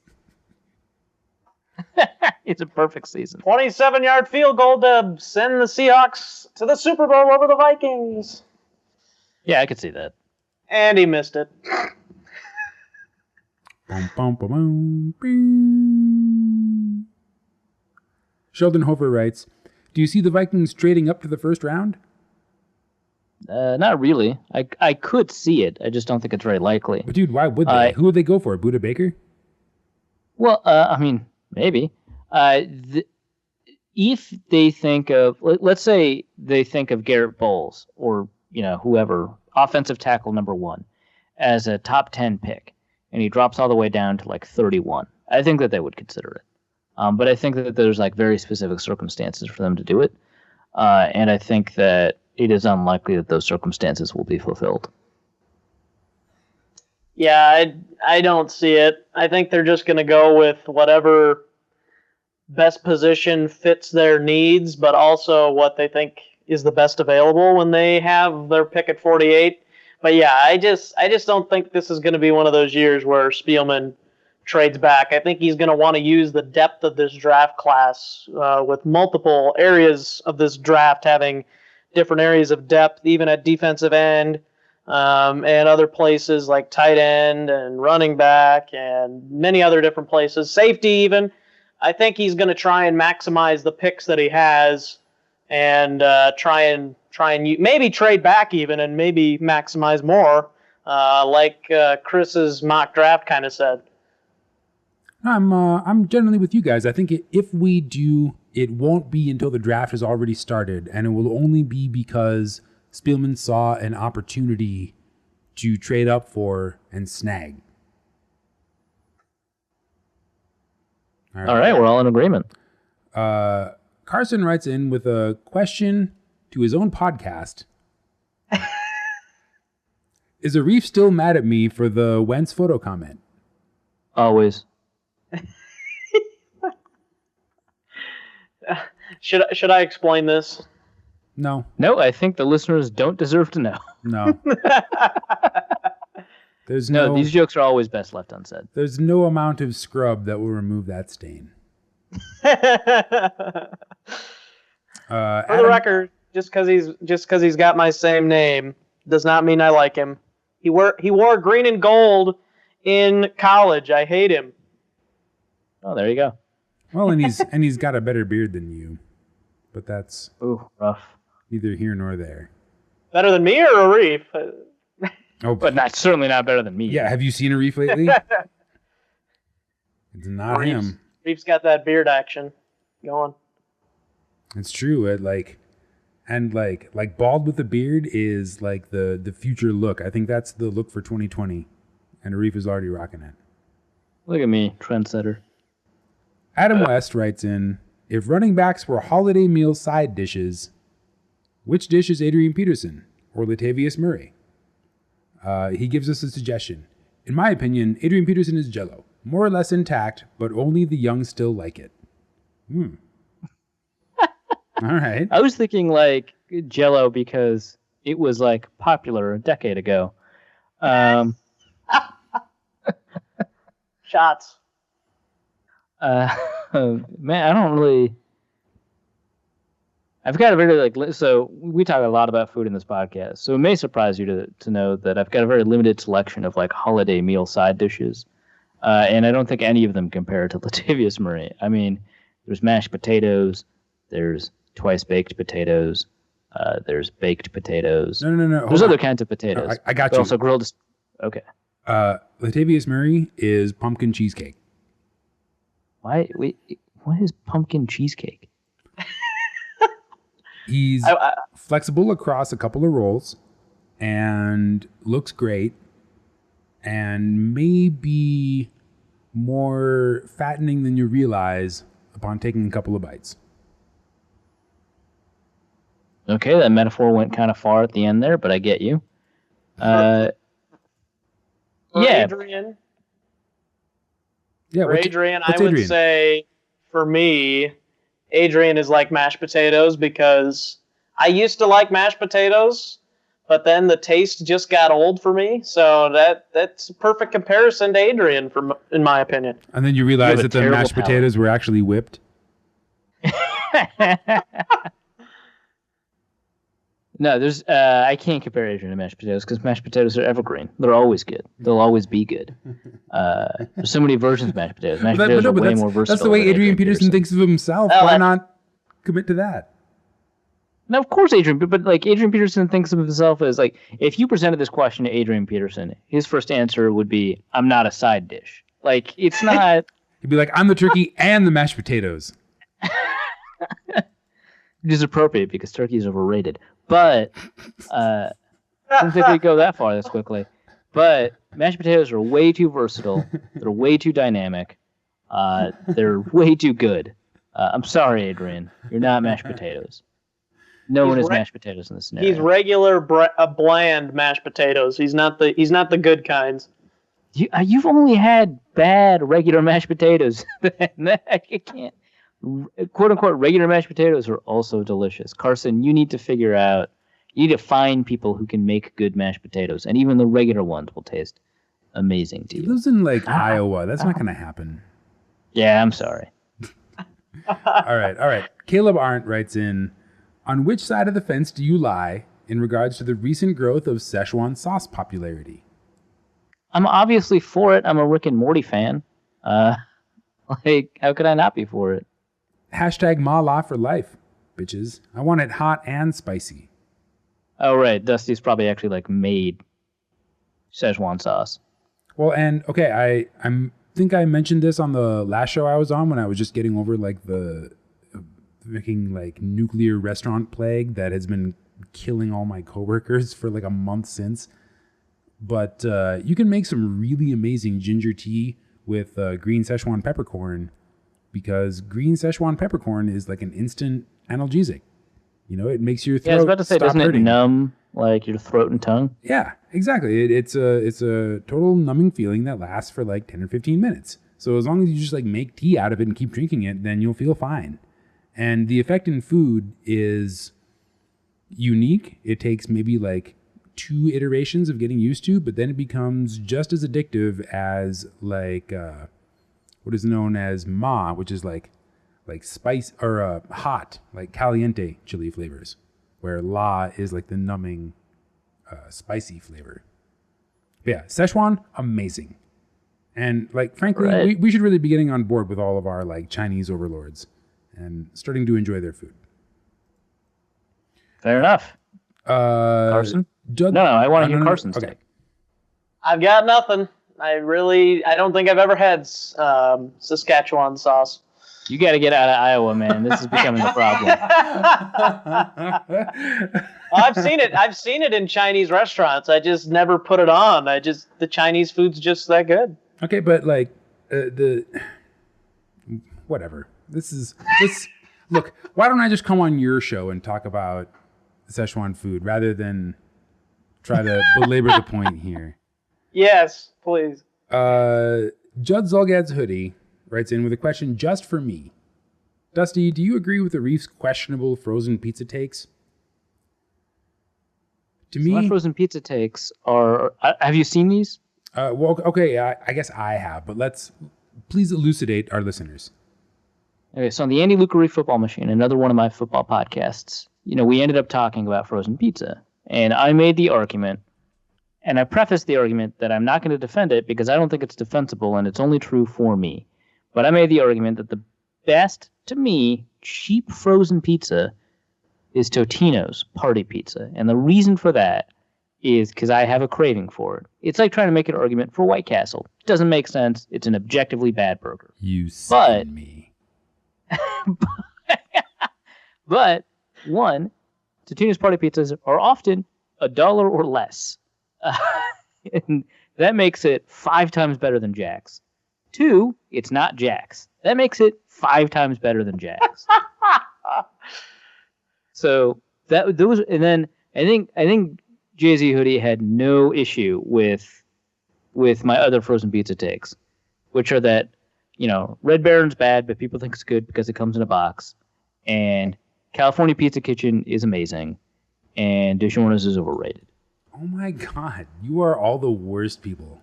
It's a perfect season. 27-yard field goal to send the Seahawks to the Super Bowl over the Vikings. Yeah, I could see that. And he missed it. Sheldon Hover writes, do you see the Vikings trading up to the first round? Not really. I could see it. I just don't think it's very likely. But dude, why would they? Who would they go for? Buda Baker? Well, I mean, maybe. If they think of, let's say they think of Garrett Bowles or, whoever, offensive tackle number 1, as a top 10 pick, and he drops all the way down to like 31, I think that they would consider it. But I think that there's like very specific circumstances for them to do it. And I think that it is unlikely that those circumstances will be fulfilled. Yeah, I don't see it. I think they're just going to go with whatever best position fits their needs, but also what they think is the best available when they have their pick at 48. But yeah, I just don't think this is going to be one of those years where Spielman trades back. I think he's going to want to use the depth of this draft class with multiple areas of this draft having different areas of depth, even at defensive end and other places like tight end and running back and many other different places, safety even. I think he's going to try and maximize the picks that he has, and try and maybe trade back even, and maybe maximize more, like Chris's mock draft kind of said. I'm generally with you guys. I think if we do, it won't be until the draft has already started, and it will only be because Spielman saw an opportunity to trade up for and snag. All right, we're all in agreement. Carson writes in with a question to his own podcast. Is Arif still mad at me for the Wentz photo comment? Always. Should I explain this? No. No, I think the listeners don't deserve to know. No. No, these jokes are always best left unsaid. There's no amount of scrub that will remove that stain. For the record, just because he's got my same name does not mean I like him. He wore green and gold in college. I hate him. Oh, there you go. Well, and he's got a better beard than you, but that's rough. Neither here nor there. Better than me or Arif? Oh, but certainly not better than me. Yeah, have you seen Arif lately? It's not him. Arif's got that beard action going. It's true. Like bald with a beard is like the future look. I think that's the look for 2020, and Arif is already rocking it. Look at me, trendsetter. Adam West writes in, if running backs were holiday meal side dishes, which dish is Adrian Peterson or Latavius Murray? He gives us a suggestion. In my opinion, Adrian Peterson is Jell-O. More or less intact, but only the young still like it. All right. I was thinking like Jell-O because it was like popular a decade ago. Shots. Man, I don't really... I've got a very, so we talk a lot about food in this podcast, so it may surprise you to know that I've got a very limited selection of, holiday meal side dishes, and I don't think any of them compare to Latavius Murray. I mean, there's mashed potatoes, there's twice-baked potatoes, there's baked potatoes. No. There's other kinds of potatoes. No, I got you. Also grilled... Okay. Latavius Murray is pumpkin cheesecake. Why? Wait, what is pumpkin cheesecake? He's flexible across a couple of rolls and looks great and maybe more fattening than you realize upon taking a couple of bites. Okay, that metaphor went kind of far at the end there, but I get you. Yeah. Adrian. Yeah, for Adrian, I would say, for me, Adrian is like mashed potatoes because I used to like mashed potatoes, but then the taste just got old for me. So that's a perfect comparison to Adrian, in my opinion. And then you realize that the mashed potatoes were actually whipped. No, there's I can't compare Adrian to mashed potatoes because mashed potatoes are evergreen. They're always good. They'll always be good. There's so many versions of mashed potatoes. Mashed potatoes are way more versatile. That's the way Adrian Peterson thinks of himself. Why not commit to that? No, of course, Adrian. But Adrian Peterson thinks of himself as if you presented this question to Adrian Peterson, his first answer would be, "I'm not a side dish." It's not. He'd be like, "I'm the turkey and the mashed potatoes." Which is appropriate because turkey is overrated. But I don't think we go that far this quickly. But mashed potatoes are way too versatile. They're way too dynamic. They're way too good. I'm sorry, Adrian. You're not mashed potatoes. No one is mashed potatoes in this scenario. He's regular bland mashed potatoes. He's not the good kinds. You've only had bad regular mashed potatoes. I can't. "Quote unquote" regular mashed potatoes are also delicious. Carson, you need to find people who can make good mashed potatoes, and even the regular ones will taste amazing to you. He lives in Iowa. That's not going to happen. Yeah, I'm sorry. All right. Caleb Arndt writes in, on which side of the fence do you lie in regards to the recent growth of Szechuan sauce popularity? I'm obviously for it. I'm a Rick and Morty fan. Like, how could I not be for it? Hashtag Mala for life, bitches. I want it hot and spicy. Oh, right. Dusty's probably actually, like, made Szechuan sauce. Well, and okay, I think I mentioned this on the last show I was on when I was just getting over like the freaking like nuclear restaurant plague that has been killing all my coworkers for like a month since. But you can make some really amazing ginger tea with green Szechuan peppercorn, because green Szechuan peppercorn is like an instant analgesic. You know, it makes your throat I was about to say, doesn't hurting. it numb like your throat and tongue? Yeah, exactly. It's a total numbing feeling that lasts for like 10 or 15 minutes. So as long as you just like make tea out of it and keep drinking it, then you'll feel fine. And the effect in food is unique. It takes maybe like 2 iterations of getting used to, but then it becomes just as addictive as like what is known as ma, which is like spice or hot, like caliente chili flavors, where la is like the numbing spicy flavor. But yeah, Szechuan, amazing. And like, frankly, Right. we should really be getting on board with all of our like Chinese overlords and starting to enjoy their food. Fair enough. Carson? Judd, No, I want to hear no. Carson's Okay. take. I've got nothing. I don't think I've ever had Saskatchewan sauce. You got to get out of Iowa, man. This is becoming a problem. I've seen it. I've seen it in Chinese restaurants. I just never put it on. The Chinese food's just that good. Okay, but like whatever. Look, why don't I just come on your show and talk about Szechuan food rather than try to belabor the point here? Yes, please. Judd Zolgad's hoodie writes in with a question just for me. Dusty, do you agree with the Reef's questionable frozen pizza takes? To My me, frozen pizza takes are... have you seen these? well, okay, I guess I have, but please elucidate our listeners. Okay, so on the Andy Lucari Football Machine, another one of my football podcasts, we ended up talking about frozen pizza. And I made the argument, and I prefaced the argument that I'm not going to defend it because I don't think it's defensible and it's only true for me. But I made the argument that the best, to me, cheap frozen pizza is Totino's Party Pizza. And the reason for that is because I have a craving for it. It's like trying to make an argument for White Castle. It doesn't make sense. It's an objectively bad burger. You send me. But, one, Totino's Party Pizzas are often $1 or less. And that makes it 5 times better than Jack's. 2, it's not Jack's. That makes it 5 times better than Jack's. So those, and then I think Jay-Z Hoodie had no issue with my other frozen pizza takes, which are that Red Baron's bad, but people think it's good because it comes in a box, and California Pizza Kitchen is amazing, and DiGiorno's is overrated. Oh my God, you are all the worst people.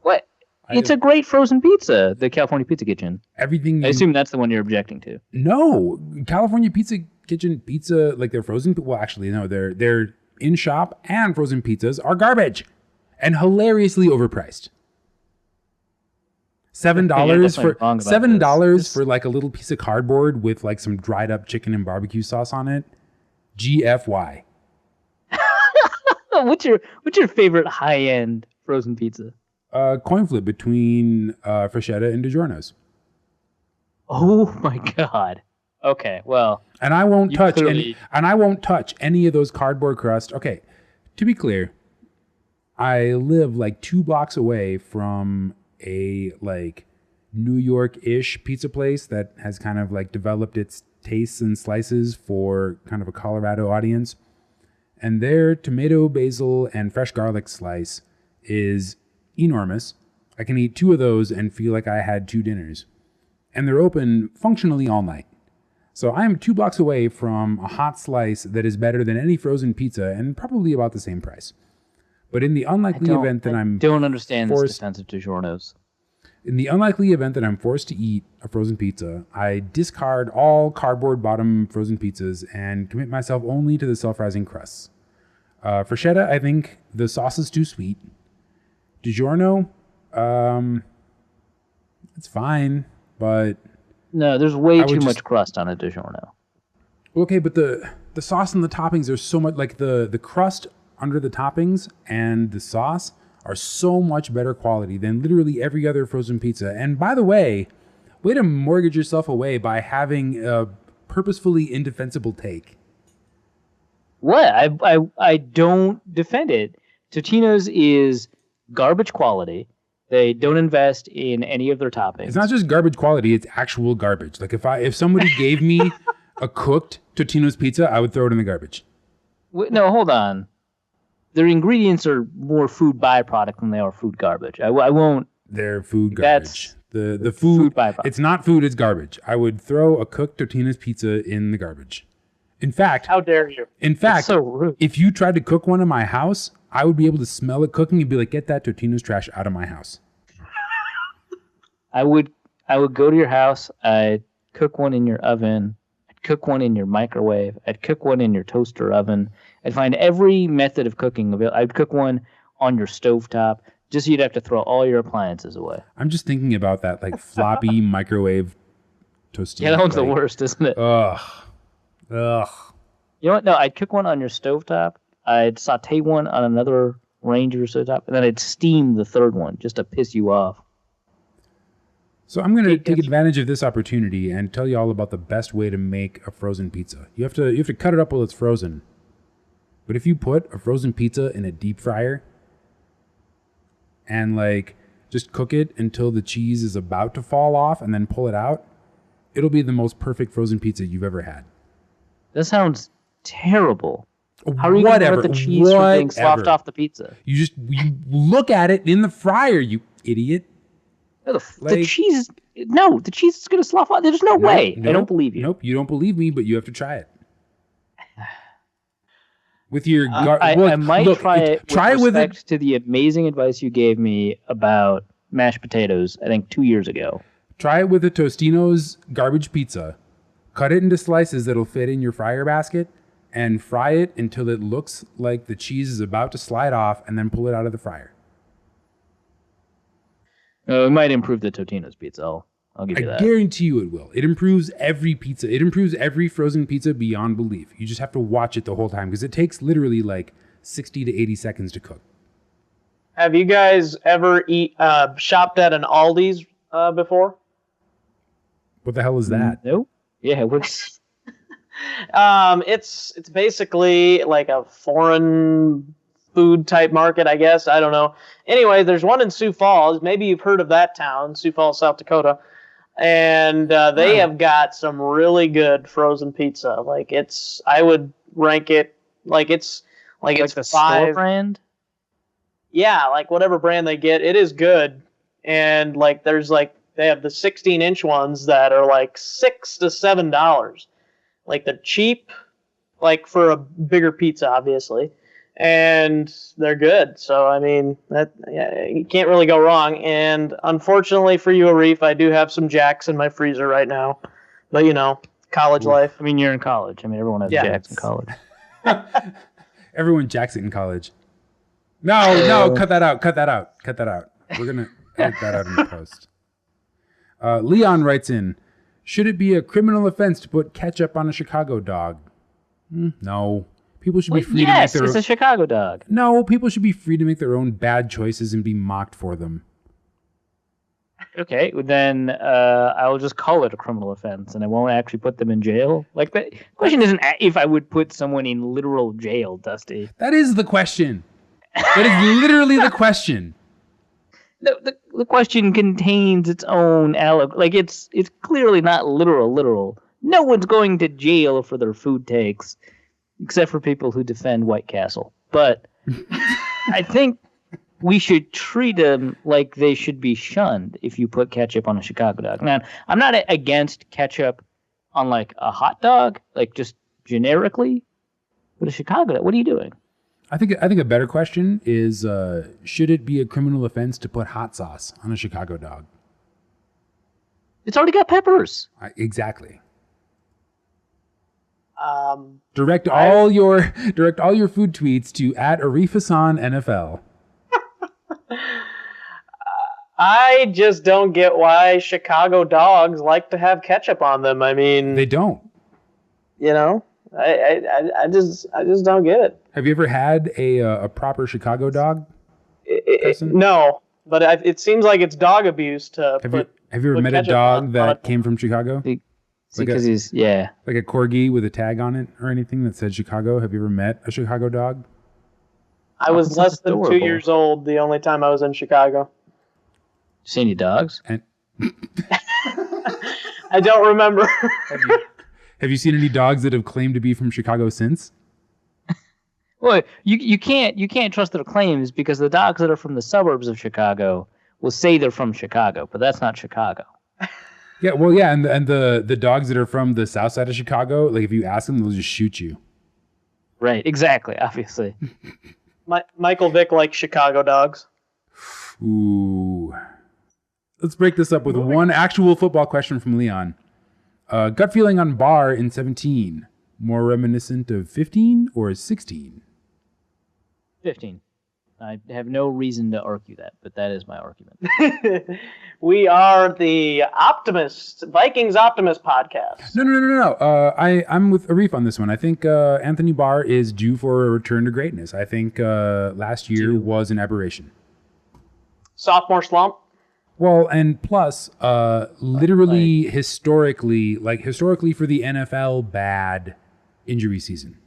What? It's a great frozen pizza, the California Pizza Kitchen. Everything. I assume that's the one you're objecting to. No, California Pizza Kitchen pizza, like their frozen. Well, actually, no, their in shop and frozen pizzas are garbage and hilariously overpriced. $7 for $7 for like a little piece of cardboard with like some dried up chicken and barbecue sauce on it. GFY. What's your favorite high end frozen pizza? Coin flip between Freshetta and DiGiorno's. Oh my God. Okay, well. And I won't touch clearly... any of those cardboard crust. Okay, to be clear, I live like 2 blocks away from a like New York-ish pizza place that has kind of like developed its tastes and slices for kind of a Colorado audience. And their tomato, basil, and fresh garlic slice is enormous. I can eat 2 of those and feel like I had 2 dinners. And they're open functionally all night. So I am 2 blocks away from a hot slice that is better than any frozen pizza and probably about the same price. But in the unlikely event that I don't understand this defense of DiGiorno's. In the unlikely event that I'm forced to eat a frozen pizza, I discard all cardboard bottom frozen pizzas and commit myself only to the self-rising crusts. Freshetta, I think the sauce is too sweet. DiGiorno, it's fine. but No, there's way too much crust on a DiGiorno. Okay, but the sauce and the toppings, there's so much, like the crust under the toppings and the sauce are so much better quality than literally every other frozen pizza. And by the way to mortgage yourself away by having a purposefully indefensible take. What? I don't defend it. Totino's is garbage quality. They don't invest in any of their toppings. It's not just garbage quality, it's actual garbage. Like if somebody gave me a cooked Totino's pizza, I would throw it in the garbage. No, hold on. Their ingredients are more food byproduct than they are food garbage. I won't. They're food garbage. The food byproduct. It's not food, it's garbage. I would throw a cooked Totino's pizza in the garbage. In fact, how dare you? In fact, so rude. If you tried to cook one in my house, I would be able to smell it cooking and be like, get that Totino's trash out of my house. I would go to your house. I'd cook one in your oven. I'd cook one in your microwave. I'd cook one in your toaster oven. I'd find every method of cooking available. I'd cook one on your stovetop. Just so you'd have to throw all your appliances away. I'm just thinking about that like floppy microwave toasty. Yeah, that one's the worst, isn't it? Ugh. You know what? No, I'd cook one on your stovetop. I'd saute one on another range of your stovetop, and then I'd steam the third one just to piss you off. So I'm going to take advantage of this opportunity and tell you all about the best way to make a frozen pizza. You have to cut it up while it's frozen. But if you put a frozen pizza in a deep fryer and like just cook it until the cheese is about to fall off and then pull it out, it'll be the most perfect frozen pizza you've ever had. That sounds terrible. How are you going to prevent the cheese from being sloughed off the pizza? You look at it in the fryer, you idiot. No, the cheese is going to slough off. There's no way. I don't believe you. Nope, you don't believe me, but you have to try it. With your I might try it. Try with respect to the amazing advice you gave me about mashed potatoes, I think 2 years ago. Try it with a Tostino's garbage pizza. Cut it into slices that'll fit in your fryer basket and fry it until it looks like the cheese is about to slide off, and then pull it out of the fryer. It might improve the Totino's pizza. I'll give you that. I guarantee you it will. It improves every pizza. It improves every frozen pizza beyond belief. You just have to watch it the whole time because it takes literally like 60 to 80 seconds to cook. Have you guys ever shopped at an Aldi's before? What the hell is that? Nope. Yeah, what's... It's basically like a foreign food type market, I guess. I don't know. Anyway, there's one in Sioux Falls. Maybe you've heard of that town, Sioux Falls, South Dakota. And they have got some really good frozen pizza. Like I would rank it like it's the 5 store brand. Yeah, like whatever brand they get, it is good. And like there's like they have the 16-inch ones that are like $6 to $7. Like the cheap, like for a bigger pizza, obviously. And they're good. So, I mean, you can't really go wrong. And unfortunately for you, Arif, I do have some Jacks in my freezer right now. But, college life. I mean, you're in college. I mean, everyone has Jacks in college. Everyone jacks it in college. No, cut that out. We're going to edit that out in the post. Leon writes in, should it be a criminal offense to put ketchup on a Chicago dog? No. People should be free to make their own... Yes, it's a Chicago dog. No, people should be free to make their own bad choices and be mocked for them. Okay, then I'll just call it a criminal offense, and I won't actually put them in jail. Like, the question isn't if I would put someone in literal jail, Dusty. That is the question. That is literally the question. The question contains its own like it's clearly not literal. No one's going to jail for their food takes, except for people who defend White Castle. But I think we should treat them like they should be shunned if you put ketchup on a Chicago dog. Now, I'm not against ketchup on like a hot dog, like just generically, but a Chicago dog, what are you doing? I think a better question is, should it be a criminal offense to put hot sauce on a Chicago dog? It's already got peppers. Exactly. Direct all your food tweets to @ArifHassanNFL. I just don't get why Chicago dogs like to have ketchup on them. I mean, They don't. you know, I just don't get it. Have you ever had a proper Chicago dog? No, but it seems like it's dog abuse to Have you ever met a dog that came from Chicago? Because he's like a corgi with a tag on it or anything that said Chicago? Have you ever met a Chicago dog? I was less than 2 years old the only time I was in Chicago. See any dogs? And I don't remember. have you seen any dogs that have claimed to be from Chicago since? Well, you can't trust their claims because the dogs that are from the suburbs of Chicago will say they're from Chicago, but that's not Chicago. Yeah, well, yeah, and the dogs that are from the south side of Chicago, like if you ask them, they'll just shoot you. Right, exactly, obviously. Michael Vick likes Chicago dogs. Ooh. Let's break this up with one actual football question from Leon. Gut feeling on Barr in 17. More reminiscent of 15 or 16? 15. I have no reason to argue that, but that is my argument. We are the Optimist, Vikings Optimist podcast. No. I'm with Arif on this one. I think Anthony Barr is due for a return to greatness. I think last year was an aberration. Sophomore slump? Well, and plus, literally historically for the NFL, bad injury season.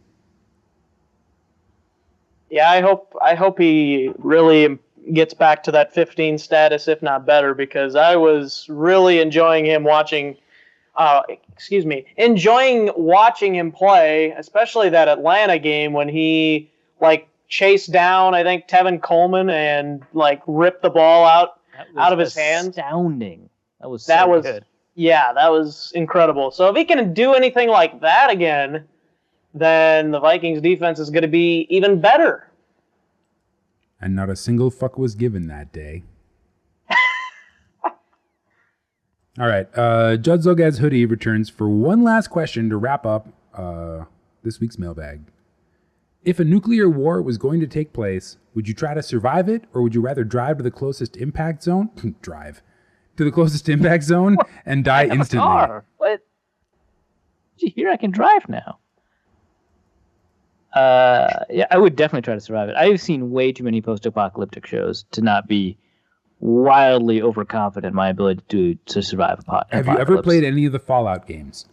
Yeah, I hope he really gets back to that 15 status, if not better, because I was really enjoying watching him play, especially that Atlanta game when he chased down, I think, Tevin Coleman and ripped the ball out of his hands. Astounding. That was good. Yeah, that was incredible. So if he can do anything like that again, then the Vikings defense is going to be even better. And not a single fuck was given that day. All right. Judd Zogaz Hoodie returns for one last question to wrap up this week's mailbag. If a nuclear war was going to take place, would you try to survive it, or would you rather drive to the closest impact zone? And die instantly? What? Did you hear I can drive now? Yeah, I would definitely try to survive it. I've seen way too many post-apocalyptic shows to not be wildly overconfident in my ability to survive a apocalypse. Have you ever played any of the Fallout games?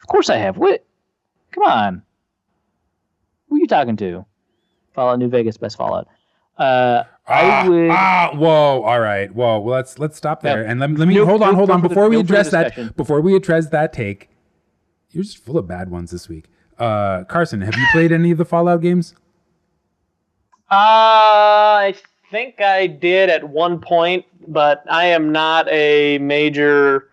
Of course I have. What? Come on. Who are you talking to? Fallout New Vegas, best Fallout. I would. Whoa! All right. Whoa. Well, let's stop there and let me hold on. Before we address that take, you're just full of bad ones this week. Carson, have you played any of the Fallout games? I think I did at one point, but I am not a major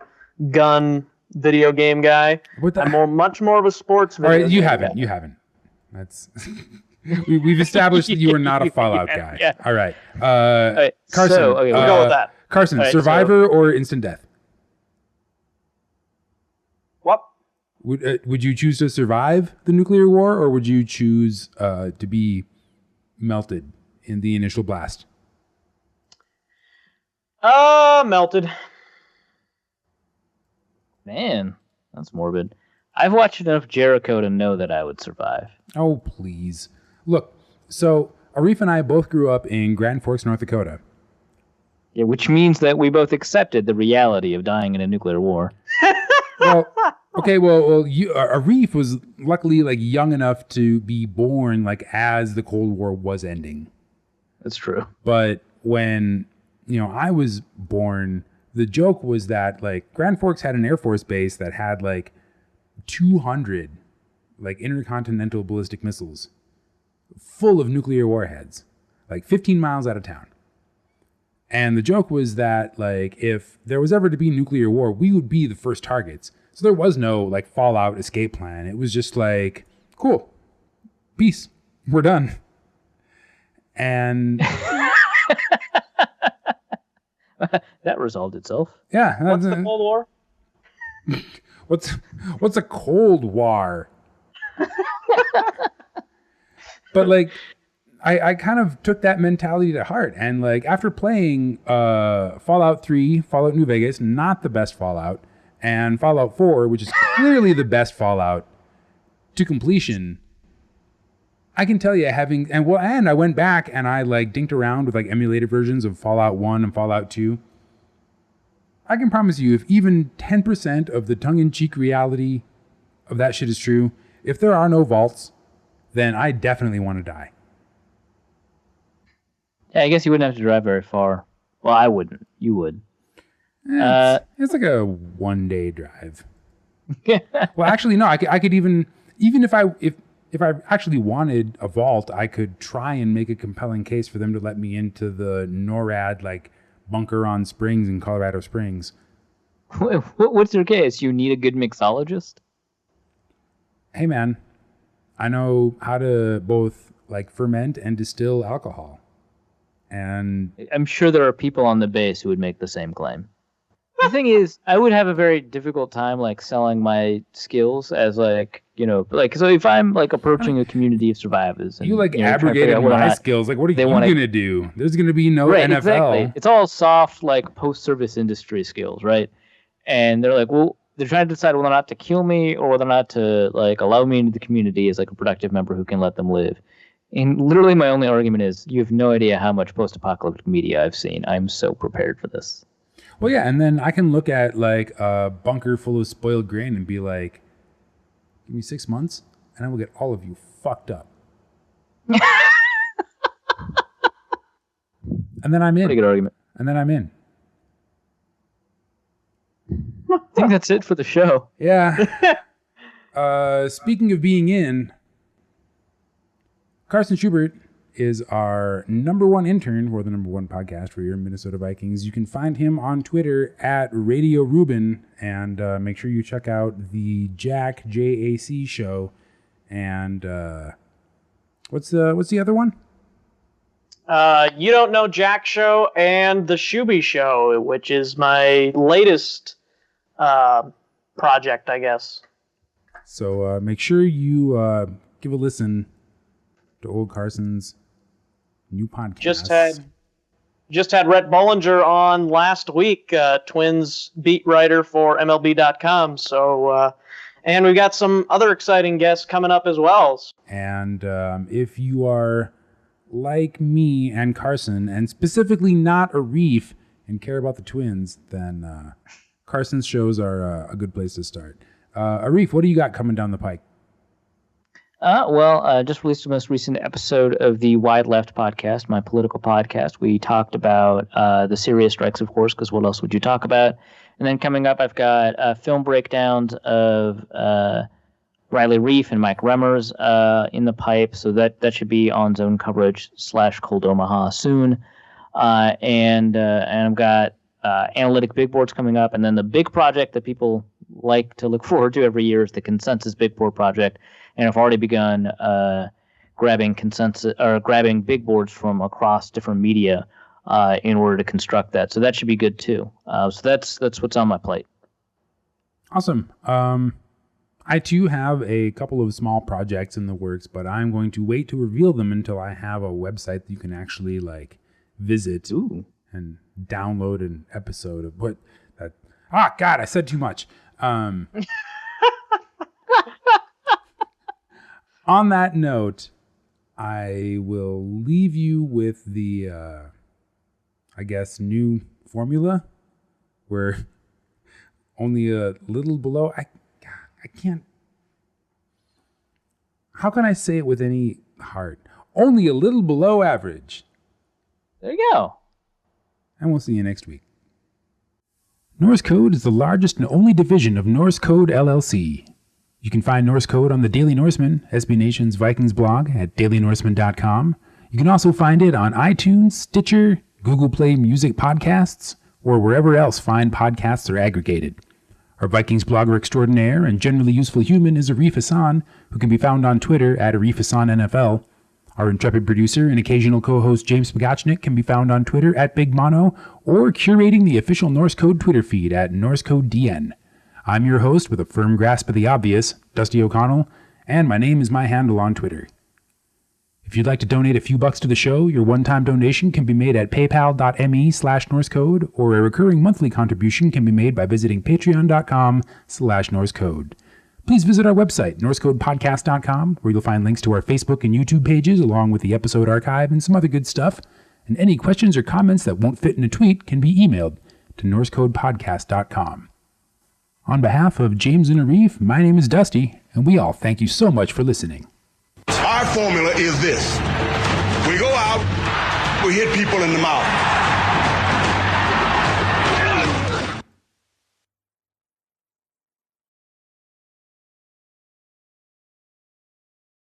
gun video game guy. I'm much more of a sports video game guy. You haven't. That's we've established that you are not a Fallout guy. Yeah. All right. Carson, we'll go with that. Carson, Survivor or instant death? What? Would you choose to survive the nuclear war, or would you choose to be melted in the initial blast? Melted. Man, that's morbid. I've watched enough Jericho to know that I would survive. Oh, please. Look, so Arif and I both grew up in Grand Forks, North Dakota. Yeah, which means that we both accepted the reality of dying in a nuclear war. Arif was luckily young enough to be born as the Cold War was ending. That's true. But when I was born, the joke was that Grand Forks had an Air Force base that had 200 intercontinental ballistic missiles full of nuclear warheads, 15 miles out of town. And the joke was that if there was ever to be nuclear war, we would be the first targets. So there was no Fallout escape plan. It was just cool, peace, we're done. And that resolved itself. Yeah. What's the Cold War? What's a Cold War? But I kind of took that mentality to heart. And like after playing Fallout 3, Fallout New Vegas, not the best Fallout, and Fallout 4, which is clearly the best Fallout to completion, I can tell you and I went back and I like dinked around with like emulated versions of Fallout 1 and Fallout 2. I can promise you, if even 10% of the tongue-in-cheek reality of that shit is true, if there are no vaults, then I definitely want to die. Yeah, I guess you wouldn't have to drive very far. Well, I wouldn't. You would. It's like a 1-day drive. Well, actually, no. I could even if I actually wanted a vault, I could try and make a compelling case for them to let me into the NORAD like bunker on Springs in Colorado Springs. What's your case? You need a good mixologist? Hey, man, I know how to both like ferment and distill alcohol. And I'm sure there are people on the base who would make the same claim. The thing is, I would have a very difficult time like selling my skills as like, like, so if I'm like approaching a community of survivors and you like abrogated my skills, like what are you gonna do? There's gonna be no right, NFL. Exactly. It's all soft like post-service industry skills, right? And they're like, well, they're trying to decide whether or not to kill me or whether or not to like allow me into the community as like a productive member who can let them live. And literally my only argument is you have no idea how much post-apocalyptic media I've seen. I'm so prepared for this. Well, yeah, and then I can look at like a bunker full of spoiled grain and be like, give me 6 months and I will get all of you fucked up. And then I'm in. Pretty good argument. And then I'm in. I think that's it for the show. Yeah. Speaking of being in, Carson Schubert is our #1 intern for the #1 podcast for your Minnesota Vikings. You can find him on Twitter at Radio Rubin, and make sure you check out the Jack JAC show. And what's the other one? You Don't Know Jack show and the Shuby show, which is my latest project, I guess. So make sure you give a listen to old Carson's new podcast. Just had Rhett Bollinger on last week, Twins beat writer for MLB.com. So, and we've got some other exciting guests coming up as well. And if you are like me and Carson, and specifically not Arif, and care about the Twins, then Carson's shows are a good place to start. Arif, what do you got coming down the pike? Just released the most recent episode of the Wide Left podcast, my political podcast. We talked about the Syria strikes, of course, because what else would you talk about? And then coming up, I've got film breakdowns of Riley Reef and Mike Remmers in the pipe, so that should be on Zone Coverage / Cold Omaha soon. And I've got analytic big boards coming up, and then the big project that people like to look forward to every year is the Consensus Big Board Project. And I've already begun grabbing big boards from across different media in order to construct that. So that should be good too. So that's what's on my plate. Awesome. I too have a couple of small projects in the works, but I'm going to wait to reveal them until I have a website that you can actually like visit and download an episode of what that. Ah, God, I said too much. On that note, I will leave you with the, I guess, new formula where only a little below. I can't. How can I say it with any heart? Only a little below average. There you go. And we'll see you next week. Norse Code is the largest and only division of Norse Code LLC. You can find Norse Code on the Daily Norseman, SB Nation's Vikings blog at dailynorseman.com. You can also find it on iTunes, Stitcher, Google Play Music Podcasts, or wherever else fine podcasts are aggregated. Our Vikings blogger extraordinaire and generally useful human is Arif Hassan, who can be found on Twitter at Arif Hassan NFL. Our intrepid producer and occasional co-host James Pagachnik can be found on Twitter at Big Mono or curating the official Norse Code Twitter feed at NorseCodeDN. I'm your host with a firm grasp of the obvious, Dusty O'Connell, and my name is my handle on Twitter. If you'd like to donate a few bucks to the show, your one-time donation can be made at paypal.me/NorseCode, or a recurring monthly contribution can be made by visiting patreon.com/NorseCode. Please visit our website, norsecodepodcast.com, where you'll find links to our Facebook and YouTube pages, along with the episode archive and some other good stuff. And any questions or comments that won't fit in a tweet can be emailed to norsecodepodcast.com. On behalf of James and Arif, my name is Dusty, and we all thank you so much for listening. Our formula is this. We go out, we hit people in the mouth.